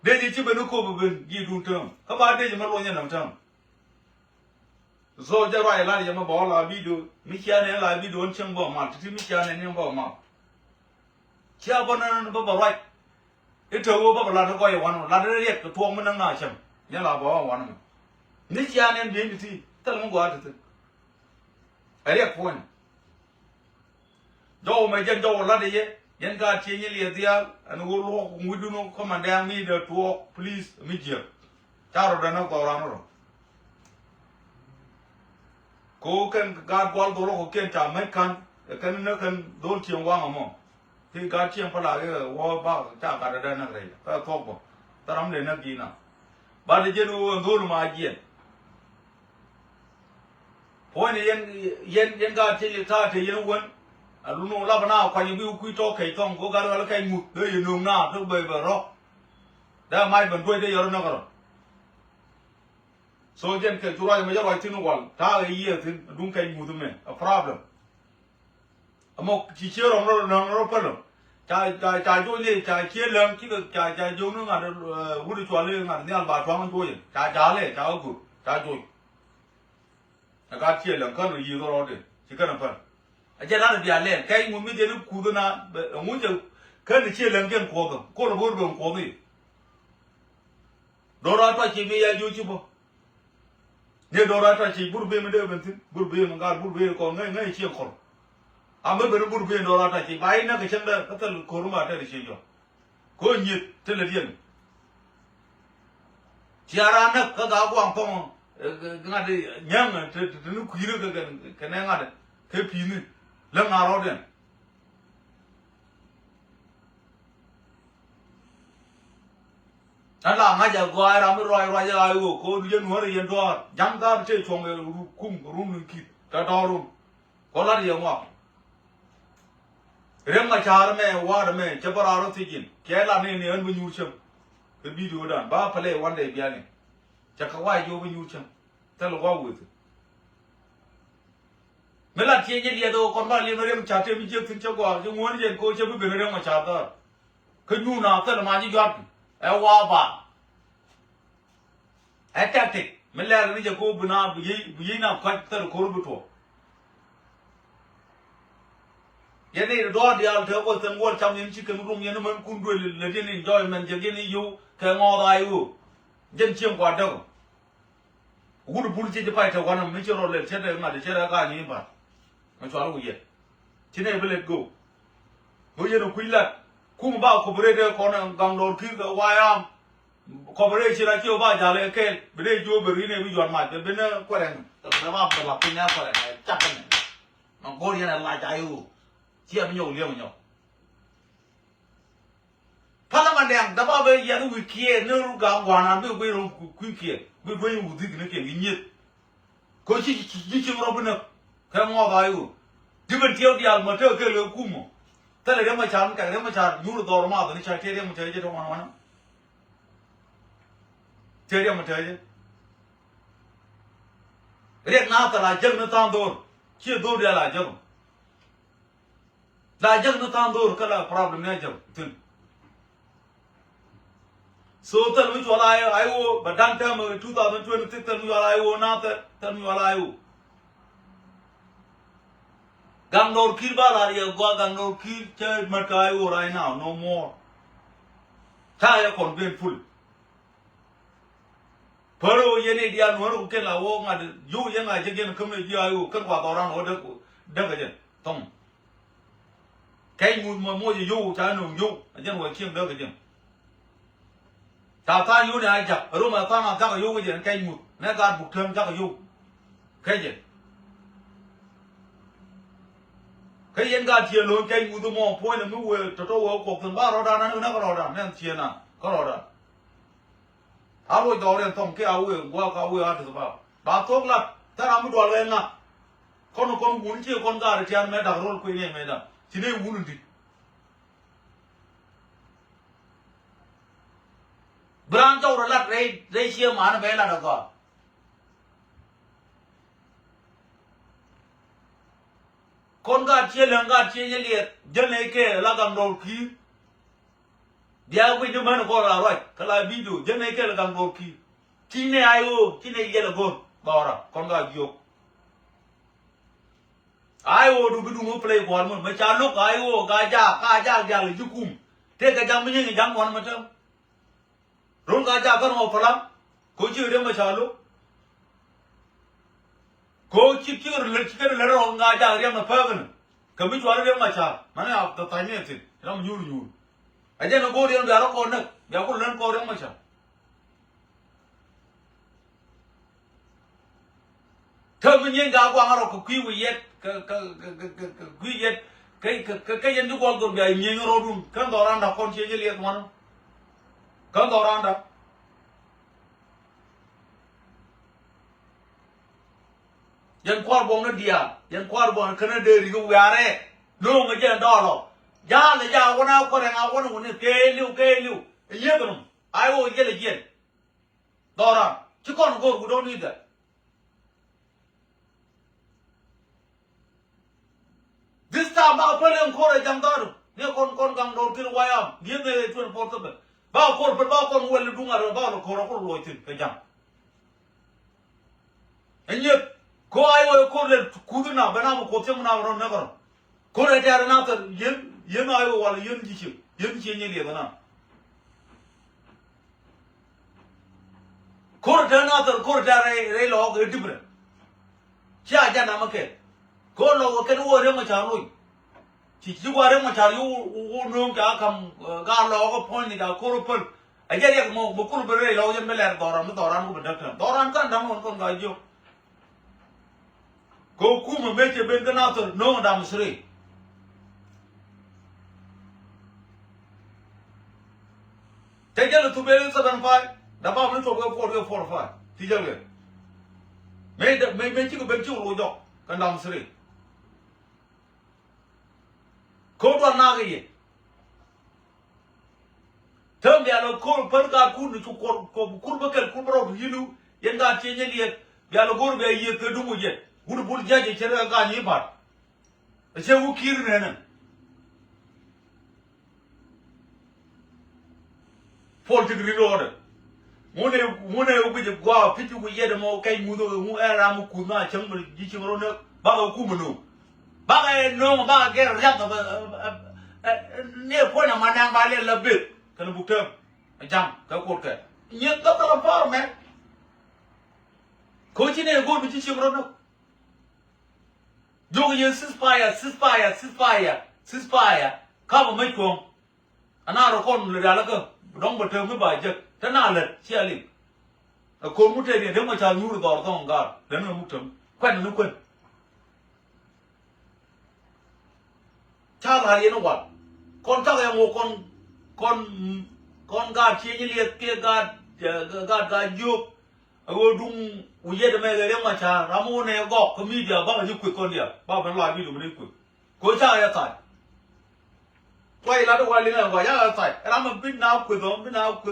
Then the Chibanuko bin, give you term. How about the Malonian term? So the right line of all I be do, Michian and I be doing Chamber Mark, Michian and Yamba Mark. Chiabon and Baba right. It's over a boy one, ladder yet to 4 minutes nation. Yellow boy one. Nishan and Dignity, tell them what it is. I have one. Joe Major Joe Laddy, Yanka Chini Dia, and will walk, we do not come and damn me to walk, please, meet you. Taro Dano Corano. Coke and God Wall Doro Kenta, Mekan, a can don't you one more. He got him for a war about Taka Dana Ray, a topo, Taram de Nagina. But the general go to my year. When yen got till you start a young one, I don't know love now, when you will quit okay, Tom, go got a kind move, do you know now, no baby rock. That might be good, you're not. So then, to write major writing one, tell a year, don't can move me, a problem. A mock teacher on no problem. Chai Jolie, Chai Chilam, Chai Jonah, and Woody Twilling, and Neil Bartwan Joy, Chai Jale, Chai Good, Chai Joy. I got Chilam, come with you already. She can't put. I cannot be a land, came with me, they look Kudana, but a winter can't Chilam get quarter, call a woodroom for me. Dora touching me as usual. Near Dora touching, good beam and everything, good beam and God, good beam, call me, she call. I'm a very good being or attacking. I never send a little Kuruma television. Go in yet, tell it in. Tiarana, Kagawang Pong, ngà đi nhang à thì nó quý được cái này ngà đấy cái phí này là ngà đó đấy anh là ngay giờ qua ra mới rồi giờ ai cô dân hóa đi dân đó dám ta chơi chồng người cung room người kia ta đo room có là gì không riêng mà chả mẹ qua mẹ chấp vào đó thì kín cái là này anh mới nhu châm cái video đó ba phải lấy one day bia này chắc cái quay vô mới nhu châm ta là qua vui mấy lần chia như vậy đâu còn bao nhiêu riêng chả chơi video thì cho qua chứ muốn gì cô chơi với riêng mà chả ta cái nhu nào ta là mà như vậy ai qua ba ai tactic mấy lần này giờ cô bنا biji na phát ta là cô bút vậy này đó đi al theo cô từng qua trong những chiếc cái room những mình cũng đuổi lên trên enjoyment cho cái này yêu cái ngõ đây yêu dân chiêm qua đâu udah bulu je pai ta wana mi choro le chede ma de chede ka ni ba ma chwa lu ye chine be let go go ye no kuila kum ba ko bre de ko na gang dor ki ga wa ya ko bre chi ra chi ba ja le ke bre jo be ri ne bi yon ma de be ne ko ren ta ba ba la pin ya ko ren cha pa ne ma go ye na la ja yu chi a mi yo le ma yo pala ma dang da ba be ye no wi kie no ga wa na be be ro ku kie we bring you dig ne ke ni ko chi ro bna ka ngo ga yu di ben tio di al ma te ke le ku mo ta le ma chan ka le ma chan yu do ma da ni cha te re ma te je do ma na te re ma te je re na ta la jang na ta do chi do de la jang na ta do ka la problem ne jang tin so tell me what I owe, but don't tell me 2026 tell me what I owe now tell me what I owe. Gangnor Kirbala go Gangnor Kir church Makayo right now, no more. Tire convent full. Peru Yeni Dian Wuru Kela Wong at you young I again come with you, I will come around or Duggan. Tom. Came with my more you, Tanu, you, and then we came Duggan. Tao ta yêu này chặt, ở đâu mà ta làm chắc yêu cái gì cây mụt, nãy ta buộc thêm chắc yêu, cái gì cái chia luôn cây mụt tôi mò phơi là mới về cho tôi cuộc thường ba rồi đó nó có rồi đó nên chia nào có rồi đó, áo đôi đó đen thông cái áo qua cái áo ăn được bao, bà tốt lắm, ta làm cái đồ lên nè, con muốn chia con gà để chia mẹ đặt rồi quên này mẹ đó, chỉ nên uống được Brang châu rồi lật đây chia mà nó bé là được rồi. Con gà chia lợn gà chia như liệt dân này kể là cầm đầu khí. Giờ bây giờ mình nó có là rồi, cái là ví dụ dân này kể là cầm đầu khí. Chi này ai ô, chi này giờ là con bảo ra con gà nhiều. Ai ô đúng không play ball mà mấy cha lúc ai ô gà già là chú kum. Thế cái jam mình cái jam còn mà đâu. Rung kaca kan mau pelang, kau ciri dia macam lu, kau ciri lera orang kaca dia macam apa? Kami jual dia macam mana? Apa tanya sih? Dia menyuruh. Aja nak kau dia biar kau nak, biar kau learn kau dia macam. Thưa mình nhìn gạo quang rồi quý vị cái dân chúng con còn bị nhìn rồi luôn, cái đó đang đọc con chia như liệt mà. Kan tau orang dah. Yang kuar bong na dia, yang kuar bong kena dari ku biare, lu ngajar dah lo. Ya le ya wana ko reng awan wone ke liu. Iya tu, ayo iya le jen. Dora, cikon gor ku don't need that. This time ba apa yang kau rejam tahu? Dia kon gang dor kiri wayam, dia ni tuan portable. Bao con quên luôn rồi bao nó khó nó có lôi từ cái chẳng anh nhớ có ai ơi có lên cú thứ nào bên nào một cột nào rồi nó còn có này ra nào thì yên ai ơi hoặc là yên gì như vậy nào có ra nào thì có ra đây lo cái gì vậy cha nằm cái có lo cái đuôi đấy mà chả nuôi chỉ qua đấy mà chả yêu nương cả cầm gà lo cái point này đã có rồi aja dia mau bukul beri lau yang beler toran ku bedak toran kan dam kon ga jo ko ku me meche ben kana to no dam sri tejal tu beri 75 da ba mun to go 45 tijal ge me chi ko ben chu lo jo kan dam sri ko do na ge ye thơm bia lo kol per ka kun ni ko kun bakel kun bro hilu yenda chenye liye bia lo gor bia ye ke dumu je bul bul jaje chere ka ni ba che wu kir ne na for degree order mone u je gwa pitu ku ye de mo kai mu do mu era mu ku na chang mu ji chi ro ne ba ga ku mu no ba ga no ba ga ge ya ne ko na manang ba le la bit kana buktam jam ka kot ka nyet ka la par me ko chi ne go bi chi chimro no jog ye ceasefire ka ba mai ko ana ro kon le la ka dong ba tem ba je ta na le chi ali ko mu te ne de ma cha nu ro dong ga de no buktam kwan no kwan cha la ye no wa kon ta ya mo con gà chia như liệt kia gà dược rồi đúng uy de mẹ cái mà cha ramo này gọt cái mi dia bao nhiêu quỷ con dia bao nhiêu loại mi đủ mấy quỷ cố cha ya tại quay lại đâu quay lên là ya tại ramo biết nào quỷ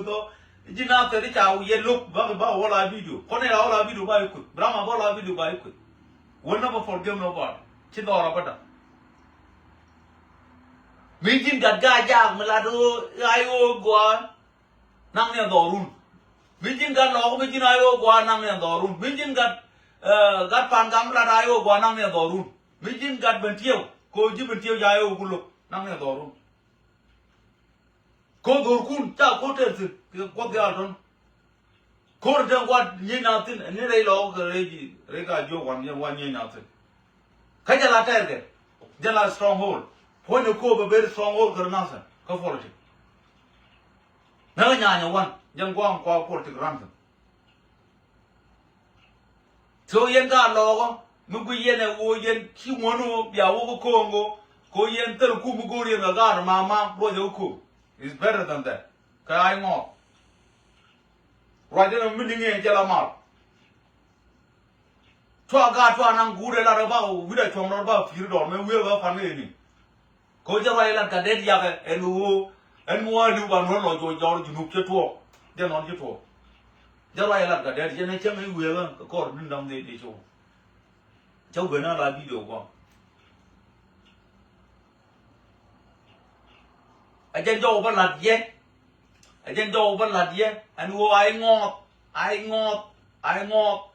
đó chỉ nào tới cha uy lúc bao loại video con này là loại video bao quỷ ramo bao loại video bao quỷ one number for game no bar chỉ đó là bắt Mijin gat gajah meladu ayo gua nang yang dorun. Mijin gat log mijin ayo gua nang yang dorun. Mijin gat pangam meladu ayo gua nang yang dorun. Mijin gat bentiau ko ji bentiau ayo guluk nang yang dorun. Ko dorkun cha ko tersi ko dia don. Ko dia gua ni natin ni rei log rei ka jo wan ni natin. Kajala terke. Jala stronghold. Point of cover very strong old Karnasa, Kafolity. Nanya one, young Guam called political ransom. So Yenga Logo, Muguyen, Woyen, Kimono, Yawo Congo, Koyen Telkumuguri and the God, Mama, Boyoku. Is better than that. Kai more. Right in a meeting in Jalamar. Twaga Twanam Gurela about, with a chong about Fyrdor, may we have a family. Ko jawai lan ka det ya en mo lu ban lo jo jo ju che to de non che to jawai lan ka det je ne che mai we ba ko din dong de cho cháu gửi nó lại video của anh trên đâu vẫn là gì anh trên đâu vẫn là gì anh ngô ai ngọt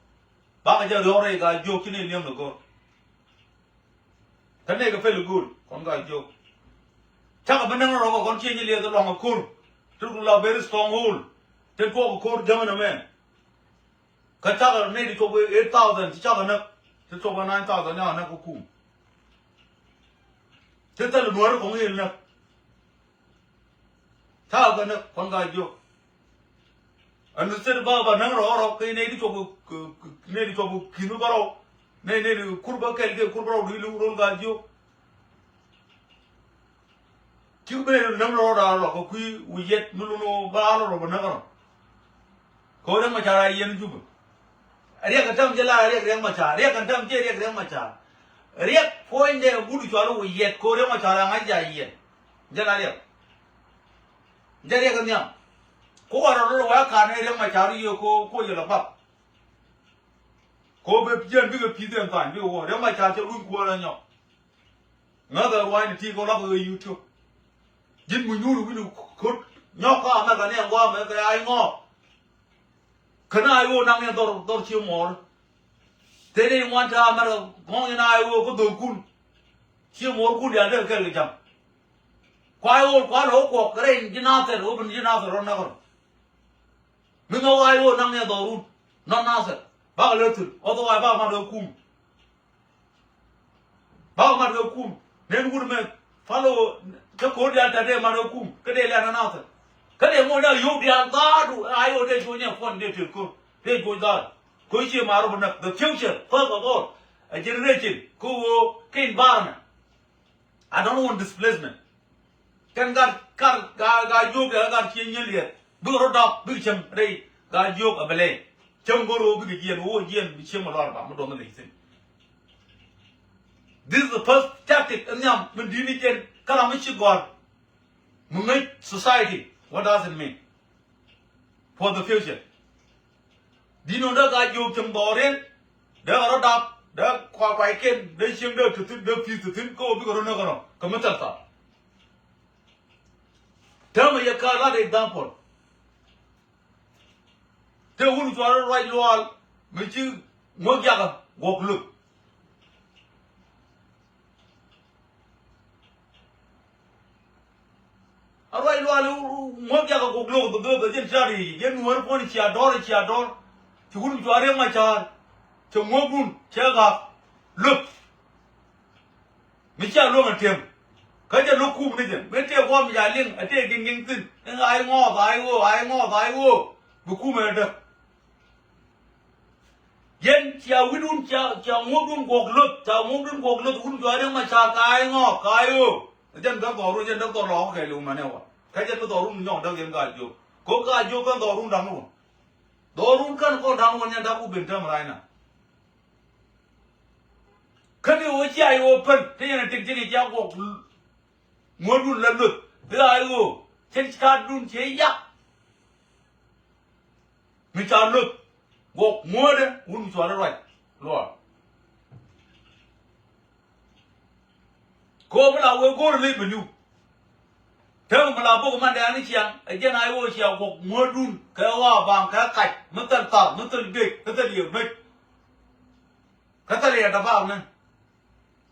bác anh chơi đó đây cái joke cái này liêm được không thế này cái phải là good con cái joke chắc là bên đó nó có con chia như liêm tôi lòng cool tôi cũng là very strong hold trên cô của cô giống như này cái chắc là này thì cho với 8,000 thì chắc là nó thì cho với 9,000 nhau nó cũng cool thế ta là nuôi nó cũng yên nữa sao cái nó con cái joke anh sẽ bảo bà năng rõ cái này đi cho kinu bảo này kurba cái kurba đi lưu luôn cái joke chứ bây giờ năng rõ là có quy uyết nó ba nó rồi bà năng có đang mà trả lại yên chút riêng cái trăm chỉ là riêng mà trả riêng cái trăm chỉ riêng mà trả riêng point này bút cho nó uyết có riêng mà trả là ngay dài yên chỉ là riêng cái nhau cô ở đó là cái này riêng mà trả đi cô giờ là bắp cô bây giờ bây giờ phí tiền tài bây giờ riêng mà trả cho luôn cô là nhau ngã từ ngoài thì cô lắp người YouTube dính mùi nhu được khốt nhóc có mà cái này qua mà cái ai ngọ cái này vô năng nhân tôi chiêu mỏ thế này ngoan cha mà ngon như này vô có đồ cun chiêu mỏ cun để được cái gì chẳng quá lỗ cuộc cái này như nào thế rồi mình như nào thế rồi nào mình ngồi ai vô năng nhân tôi luôn nào thế bác lên thử ô tô ai bác mà đồ cun bác mà đồ cun nên cun mình follow cái code ra đây mà đồ cun cái đây là nào thế cái này ngồi đây yêu tiền ta đủ ai ở đây tôi nhá con đây thử cô đây cô ra cô chỉ mà nó bật the future first of all a generation cô cái environment I don't want displacement kan ga yêu ga chuyện như liệt bước rồi đọc bước chấm đây ga yêu ở bên này chấm cô rồi bước yên bị chấm mà lo mà đồ này xin this is the first tactic anh em mình đi đi trên cái làm gì còn mình society what does it mean for the future đi nó đã ga yêu chấm bò đến để rồi đọc để qua quay kênh để xem để từ từ cô biết rồi nó còn không mất thật tell me your car example tell who to right law mình chứ ngược ra gọc lực right law ngược ra gọc lực cái dân cha đi dân muốn con chia đôi thì who to riêng mà cha cho ngược luôn cha gặp lực mình cha luôn mà tiền cái giờ nó cùm đấy chứ, bên kia qua mình giải liên, ở đây kinh tin, ai ngó, bị cùm ở đây. Dân chia vít un chia ngô đun gọc lợt, un cho đấy mà cha cái ngó, dân đó tỏ rồi dân đó tỏ ló cái luôn mà nè, cái dân đó tỏ luôn nhọn đó dân cái vô, có cái vô cái tỏ luôn đắng luôn, tỏ luôn cái con đắng luôn nhân đó cũng bình thường mà này nè. Cái điều ấy chia open, thế nên chính cái chia gọc ngồi đun lần lượt, thế là ai ngô, trên cát đun chế yak, mình chọn lượt, gọc ngồi đấy, uống chọn rồi, rồi, cô mới làm cô rồi lấy bao nhiêu, thế mà làm bộ công an đấy anh chiang, cái chuyện ai ngô chiang gọc ngồi đun, cái hoa vàng cái cạch, mất tân địch, mất tân liều địch, cái tân liều đã vào nè.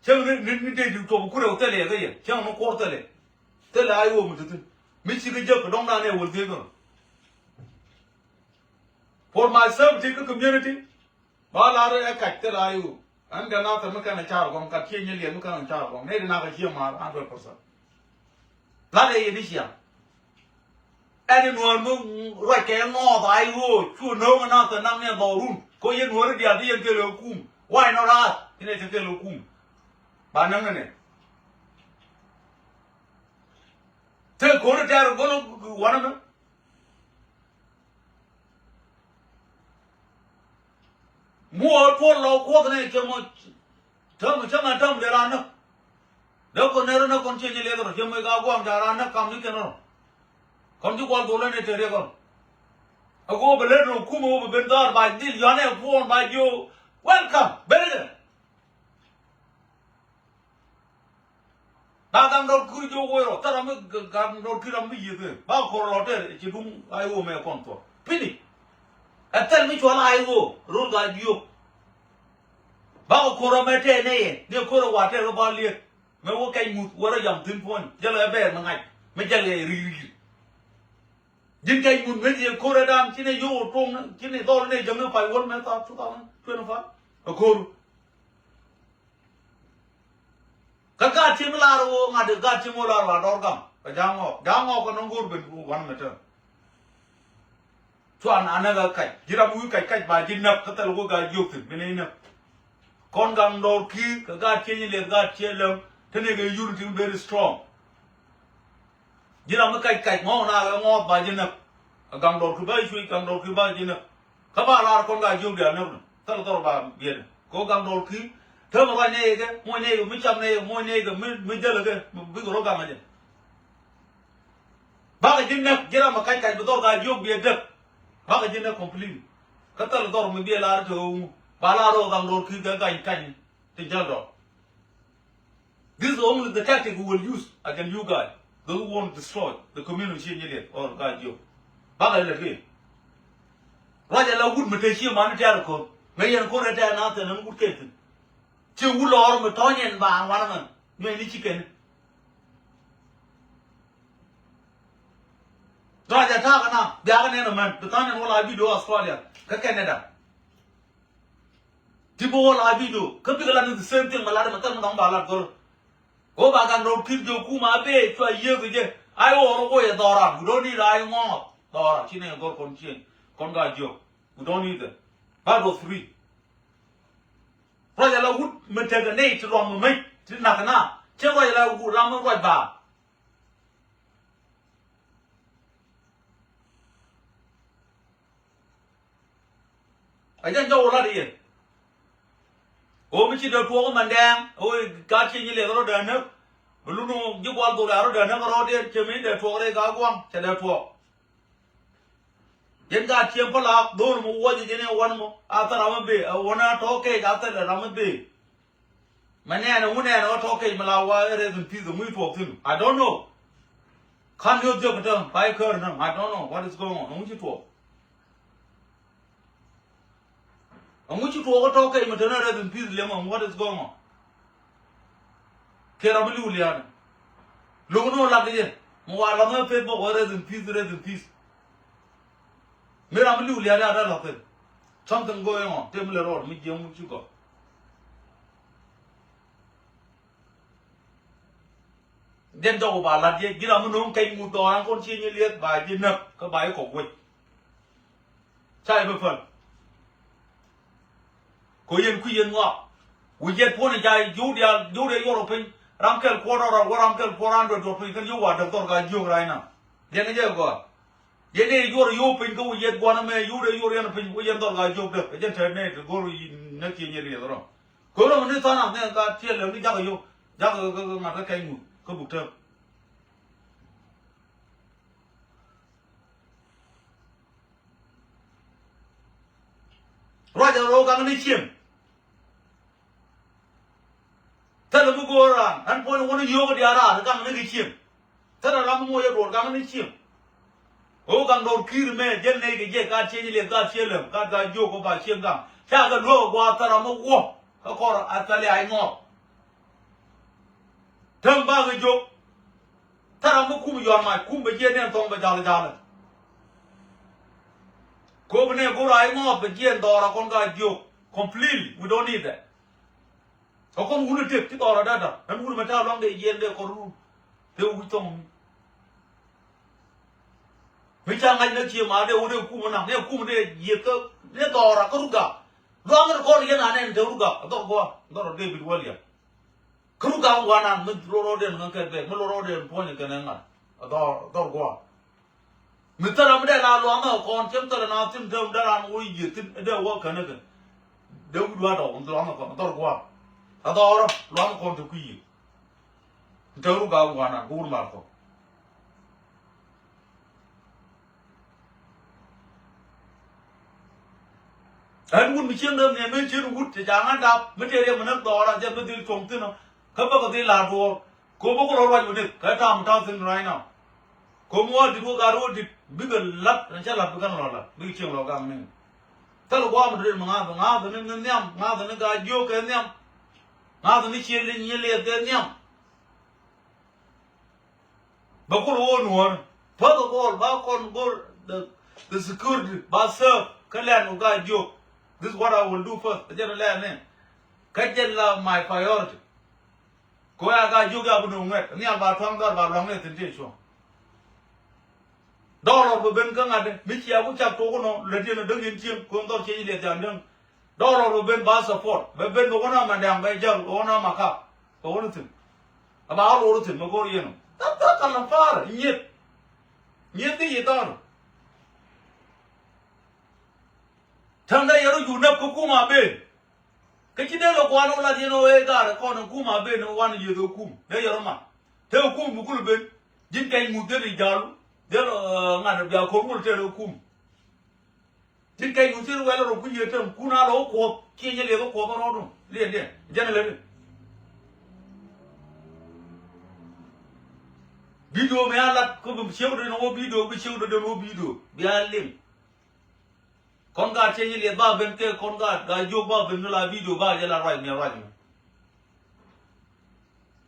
Chẳng nên để được cho cô đầu tiên là cái gì, chẳng nó có tên là ai vô mình tự mình chỉ cái giấc ở đông đa này vừa thế thôi. For myself, chỉ cái community, ba la rồi cách tên là ai vô, anh cái nào thì mình cái này chào con, cái kia như liền mình cái này chào con, này là cái kia mà 100%. Là đây đi xem, anh nuôi mình rồi cái ngõ tại ai vô, chú nấu cái nào thì năm nay bảo luôn, có yên nuôi đi ăn cái lẩu cùm, why not that? Cái này cái lẩu cùm. Ba năng này, thế cô nó trả rồi cô nó quan tâm, mua phô lô cô cái này cho mà thơm để ra nữa, đâu có nơi nó còn chơi như thế rồi, cho mấy cái quang trả ra nó cầm như thế nào, còn chú quan tôi lên để chơi đấy con, cô bên lên rồi cô mua bên đó bài đi giờ này phô bài vô welcome bên đây. Ba gang đột cứ vô quay rồi, ta làm cái gang đột cứ làm cái gì thế? Ba khổ lọt đấy, chỉ đúng ai vô mẹ con thôi. Pini, anh tell me cho ai vô, rồi cái gì? Ba khổ ra mẹ thế này, nếu khổ ra quạt thế rồi ba liệt, mẹ vô cái mút, vô ra giảm tin phone, giờ lại bé mà ngay, mẹ giờ lại rì. Những cái mút mấy gì khổ ra đam, chỉ này vô trong, chỉ này to này chẳng nó phải vô mẹ ta, chúng ta nó phải, khổ. Cái chim la rồi, ngã được cái chim la rồi, đau cầm, cái giang ngọc cái nông gồm bên quan mệt rồi. Chuan anh cái cái, chỉ là mũi cái bài chỉ nấp, cái tay lúa cái dược thịt bên này nấp. Con gang đôi khi cái chim như liền cái chim lông, thế này cái unity very strong. Chỉ là cái ngõ na cái ngõ bài chỉ nấp, gang đôi khi bài suy gang đôi khi bài chỉ nấp. Các bạn là con cái dược để nấp, tất cả bà biết, có gang đôi khi thế mà coi này cái môi này mới chăm này môi này cái mới chơi là cái mới có gam này bác cái chuyện này chỉ là một cái bắt đầu cái job biệt được bác cái chuyện này complete cái tal đó mình biết là thôi bà la rồi gang rồi khi cái thì chơi rồi this is only the tactic we will use against you guys those who want to destroy the community in India or cái job bác cái là gì rồi giờ là good mình thấy mà nó chơi được mấy anh cô ra chơi nào thì nó good kết chứ u lor mà to nhận vàng vào mà người đi chicken rồi giờ thà cái nào bây giờ cái này mà tụi tao nhận lại video Australia cái Canada thì bộ lại video cái việc là the same thing mà lại mà tao đóng bảo là có bà càng đầu tiên vô cú mà bé cho ai yêu cái gì I will go a Dora. We don't need I more. Dora, China, go contain. Conga joke. We don't need it. Bible 3. Royal Wood, Metaganate, Rom, mate, Tinakana. Cheroy Wood, Ram, right bar. I don't know what it is. Oh, which is the poor man damn. Oh, got you little done. Luno, you want to go there, never out there, Jimmy, the four days ago, said that for. Yen got simple up, don't move what you didn't one more after Ramabe, I want to talk after the Ramabe. My nan, one and not talking Malawa, it isn't piece of meat for him. I don't know. Can't you jump down, buy curtain? I don't know what is going on. I want you to. I want you to talk him at another than piece lemon. What is going on? Keramalulian. Luno Lavian. Moalama paper, what is in peace. Miramalulian, I don't know. Something going on. Tell me the road, meet young Chuko. Then talk about that. Get a moon came with on continually by dinner, by a cook with. Cyber Koyan walk. We get one guy, Julia, European. Ramkel quarter or what Ramkel 400 or because you are the Torga Joe right now. Then you go. Yet you are open go yet one of me, you the European pin, we are Torga Joe, a gentleman to go in next year. Go on this one, then got chill and you, Jago Matakan, Kobuter. Roger Rogan. Tell them to go around and point one of you over the other, come and get him. Tell a lamb more road, come and get him. Oh, come don't kill me, then they get got changing, got chilling, got that joke about him down. Tell the road, go after a walk, a quarter after I know. Turn back a joke. Tell them whom you are my Kumba Jen and Tom Badala. Go in there, go I know, but Jen Dora Conga joke. Completely, we don't need that. How come we take it or that? And we matter long the year they go they will come. Which I might not hear my old Kumana, near Kumade, Yeka, Nedora, Kuruga. Longer Korean and Deruga, a dog, not David William. Kuruga one and Midroad and Uncle Melorod and Point and a dog. Mr. Amdela Lama, Contempt and Artin, Dam, we get their work and again. They would want on the Lama, Adora, long con to Queen. Deruga one and good Marco. And when we kill them, they mention wood to Jang up, material and Dora, just with the Tontino, Cup of the Lado, Kobo right with it, Katam Thousand right now. Como the Bogaro did bigger luck and shall have begun roller, big chill of Gamin. Tell a woman to Mother in the Yam, Mother in the joke and Yam. Mother Michel in Yelly at the Yam. But good old one, Father Ball, back on board the security, Basser, Kalan, guy joke. This is what I will do first. The general name. Kajella, my priority. Koyaga Juga Budu, near Batanga, Baronnet and Tisho. Dollar will been gone at Michia, which have Togono, Regina Dugin Chim, Kondo Chili at Jandun. Dollar will been Bassa Fort, but Ben Logona, Madame Bajal, Ona Maca, for one thing. About all of them, Mogorian. That's on the far, yet the Yadan. Tanda you know Kukuma Bay. Kachidelo Guano Latino Ega, a corner Kuma Bay, no one you do Kum. There you are. Tell Kum Mukulben, Jinkai Muderi Jalu, there are Yakum, tell Kum. Jinkai Mutil well or Kuyatum, Kunalo, Kop, King Level Kopano, there, generally. Video may not come children or video, be children or video, be a limb. Conga change the Babin, Conga, Gajoba, Venula video, Bajala, right near right.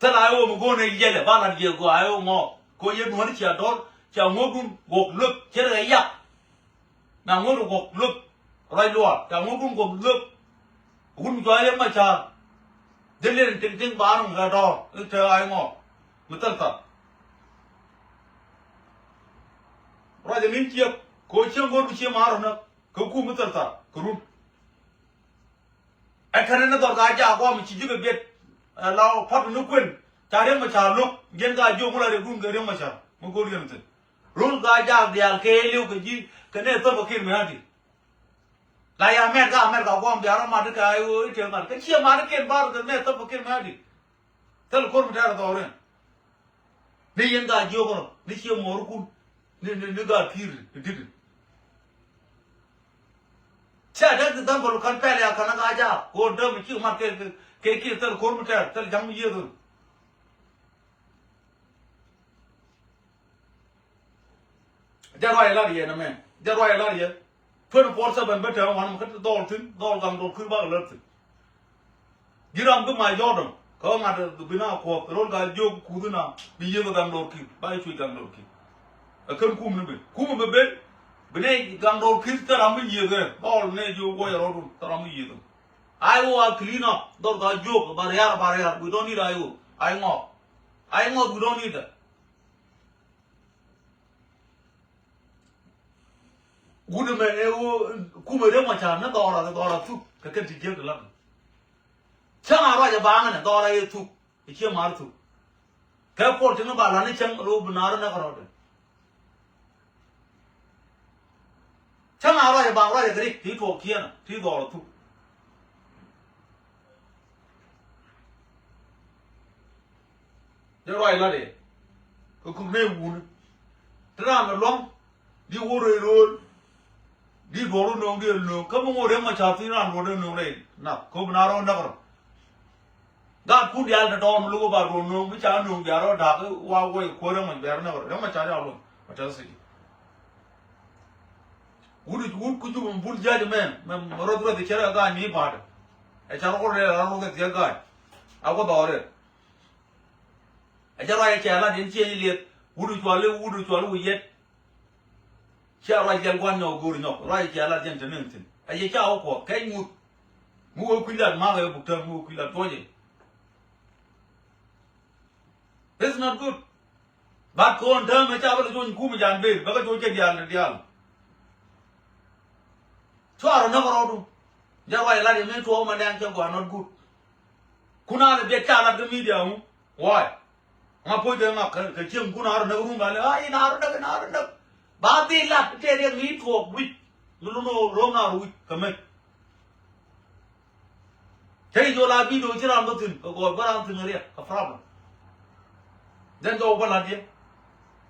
Tell I will go and yell, Balan, you go, I owe more. Go yet one chador, Chamogun, go look, Cheraya. Now go look, right door, Chamogun go look. Wouldn't go in my child. They didn't think Baron got all, tell I more. Mutanka. raja min chia ko chen go chia maro na ko ku mutar ta kurun akana na dor ga ja ko mi chi jiga bet lao pat nu kwen chare ma cha lu gen ga jo mula re gun ga re ma cha mo go riam tin rul ga ja dial ke liu ke ji ke ne to ko kin me ati la ya mer ga ko am ja ma de ka ai te ma ke chia ma de ken bar ke ne to ko kin me ati tel ko mi ta do re ni yen ga jo ko ni chia mo ru kun ni ga pir did cha da dam bol kan pele ya kana ga ja ko dam chi ma ke tel ko mi ta tel jam ye do jarwa la ye na men jarwa la ye fen forsa ban beta wan ma kat dol tin dol gam dol ku ba le tin giram ko ma jodom ko ma de bina ko rol ga jo ku dina bi ye gam dol ki ba chu gam dol ki akan kum ne be kum be be bine gam dol ki tara mi ye ge bol ne jo wo ya ro tara mi ye do ai wo a clean up dol ga jo ba ya we don't need ai ngo we don't need that gudu me kuma de ma cha na dora tu ka kan tije da lan changa ra ja bang na dora ye tu ke mar tu ka por tin ba la ni chang ro bnar na karo de changa ra ja bang ra ja gri ti to kia na ti dora tu de roi la de ko me wun tra ma long di wo ro di boru nong di no kamu ngore ma chati na ngore nong le na ko bnaro na karo ga ku dial da dom lu ba ro nong bi cha nong ya ro da wa wo ko re ma ber na ro ma cha ya lo ma cha si uri ku ju bul ja de men ro dro de chera ga ni ba de e cha ro re ro ge ga a ko do re e cha ra ya cha la din che li uri chwa lu ye cha ra jan quan no gur no ra cha la jan ten tin ai cha o ko kai mu ku la ma ga bu ta mu ku la to je it's not good but ko nda ma cha ba jo ku ma jan be ba ga jo ke dial to ara na ko ro ja wa la me to ma dan ke ko not good kuna le be cha la ga media mu why ma po de ma ka chen kuna ara na ru ma le ai na ara na ba di la te re mi to wi lu no ro na ru ka me te jo la bi do jira mo tin ko ba ran tin re ka problem den do ba la di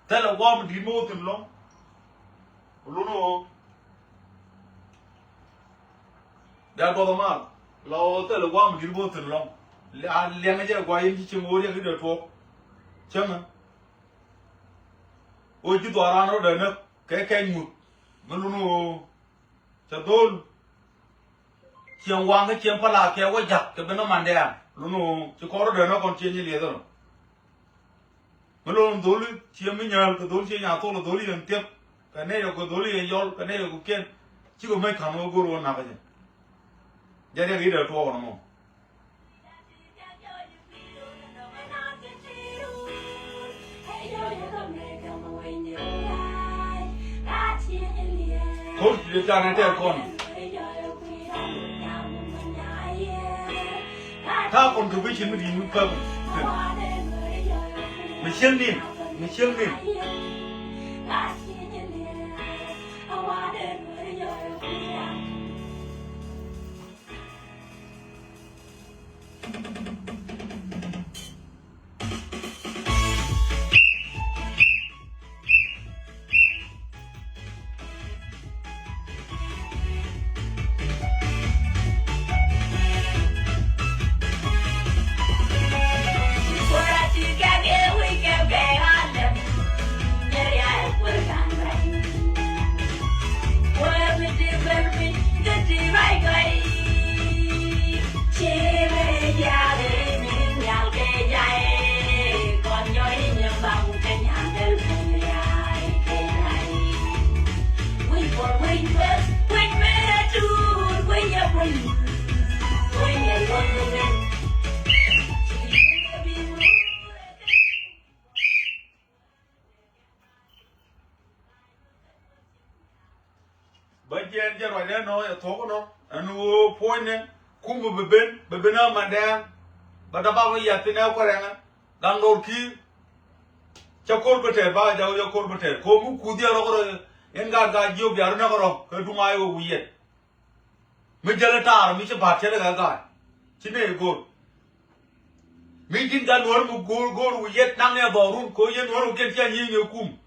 te la wa mo di mo tin lo lu no da do ma lo te la wa mo di mo tin lo le ma je gwa yin chi mo re ki de to chama o ji do ara no de ne ke mu lu no cha dol chiang wang ke chiang pala ke wa jak ke beno mande ya lu no chi ko ro de no kon chi ni le do lu no dol chi mi nya ke dol chi nya to lo dol yen tep ka ne yo ko dol yen yol ka ne yo ko ken chi ko mai kham go ro na ba je ja de ri de to ko no ko de ta na te kon ta kon tu bi chin mi di mi pa mi chen din jen jen wa ne no ya to no anu point kum beben na manda ba da ba ya tina ko renga dang dor ki chakor bete ba ja ya kor bete ko mu ku dia ro ko en ga jo bya na ko ro ko du ma yo wu ye mi jala ta mi che ba che ga chi ne go mi tin ga nor mu go wu ye nang ne bo run ko ye nor ke chen yi nyu kum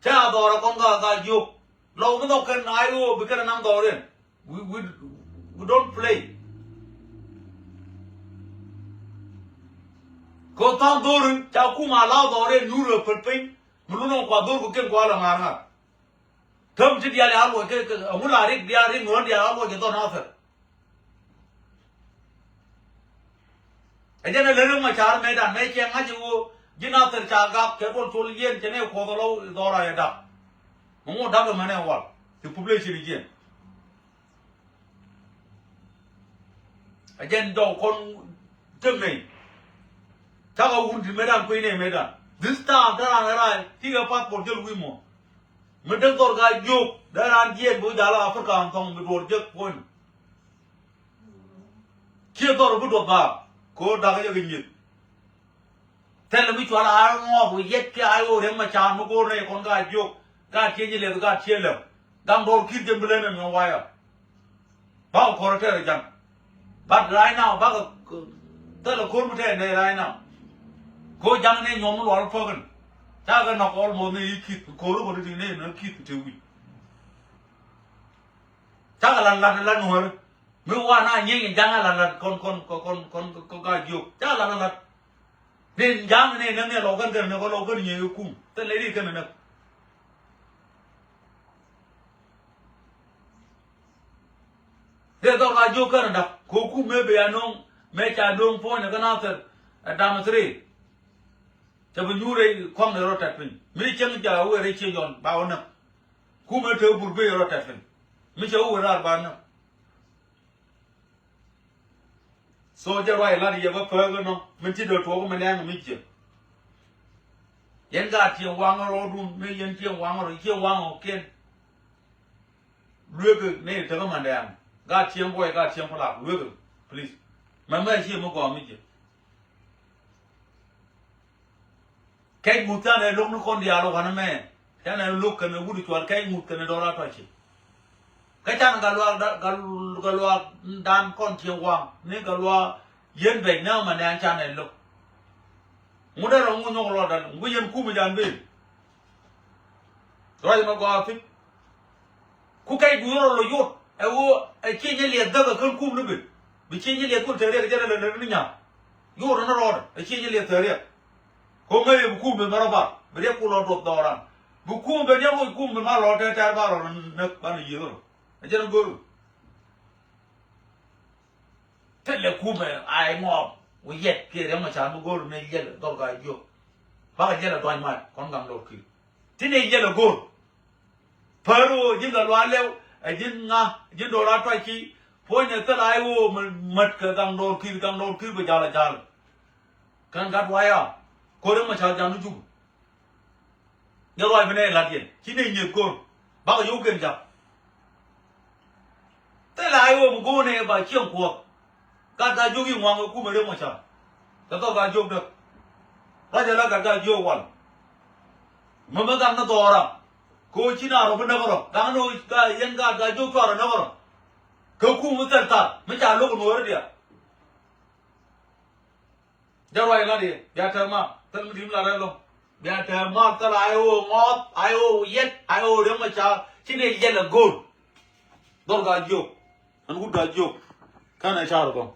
cha do ra kon ga jo lo mo no ken ai wo bi ka nang do ren we don't play ko tang do ren cha ku ma lao do ren nu ro per pe mu no kwa do ko ken kwa la ma na thâm chi dia la lo ke mu la ri dia ri no dia lo ke to na fer ai jana le ma char me dan me che nga ju jina ter cha ga ke bon chol yen che ne ko do lo do ra ya da mo da ma ne wa ti population ri jen ai jen do kon tem nei cha ga un ti me dan ko ne me dan this time da ra ra ti ga passport jel wi mo mình đang còn gai dục đã làm gì bây giờ là Africa không bị đuổi giật quên chia tôi bị đuổi vào cô đã cái gì thế là mình cho là ai ngó bị giết cái ai ô để mà chán mà cô này còn gai dục gai chia như vậy gai chia lắm đang đuổi khi tiền lên là mình quay à bao khó thế là chẳng bắt lại nào bắt tức là cô một thế này lại nào cô chẳng nên nhóm nó phơi gần ta cái nó có một cái kit cố nó một cái này nó kit từ từ chắc là lần hồi mới qua na nhỉ chẳng là lần con cái dục chắc là lần nên chẳng này nó nghe lỗ cái nó có lỗ cái nhiều cung tên lấy đi cái này để tao cái dục cái này đặc cố cung mấy bé nông mấy cha nông phơi nó cái nào thật đam sri cho bây giờ đây không được rồi mình mấy chân giờ uống đây chơi giòn bao năm cú mấy thứ bùn bê rồi mình mấy chỗ uống ra bao năm so giờ rồi là đi vào phơi cái nó mình chỉ được thuốc mình đang mình chỉ hiện tại chiều quang rồi luôn mấy hiện chiều quang rồi chiều quang ok lừa cái này thằng mình đang gạt chiều quay gạt chiều phải làm lừa cái please mà mấy chiều mới có mình chỉ cái mút này lúc nó con dia lúc anh em cái này lúc cái nó bút chuột cái mút cái này đó là phải chứ cái cha nó gà loa đan con chiều quang nên gà loa yên bệnh nào mà đang cha này lúc muốn đây là muốn nhóc loa đan muốn yên cú mình đan bên rồi mà qua phim cú cái bùi rồi yốt ai chia như liệt đó cái cơn cú nó bị chia như liệt cú thế này cái này là nó nhả yốt nó rồi ai chia như liệt thế này hôm nay buku mình mà bảo bây giờ cô lo đột đỏ ra buku bây giờ buku mình mà lo thế trái bảo rồi nước bán gì rồi bây giờ nó gỡ thế là cô mình ai ngọc với dệt kia để mà chán buku này dệt là đâu cái gì bác dệt là toàn mày con gầm đột kì thế này dệt là gỡ Peru những cái loa leo những nga những đồ ra trái chi phôi nhà tất ai vô mình mật cái gầm đột kì bây giờ là chán cần gạt quay à cô đừng mà chờ nó chung nhớ rồi bên này là tiền chỉ nên nhiệt cô bác có yêu kiên chặt thế là ai ôm cô này và chiêu cuộc các ta yêu hoàng của cô mà đừng mà chờ cho tôi cả yêu được bây giờ là cả ta yêu quan mà mới đang nó to ra cô chỉ nào rồi bên đâu rồi đang nói cái yên cả yêu cho rồi đâu rồi cứ cô mới tận tận mới trả lúc nữa đấy nhớ rồi là đi giờ thơm mà tân mình là đây luôn bây giờ mà ta lại ai ô yết ai ô nếu mà cha chỉ nên yết là gold đâu cả yêu anh cũng đã yêu cái này sao được không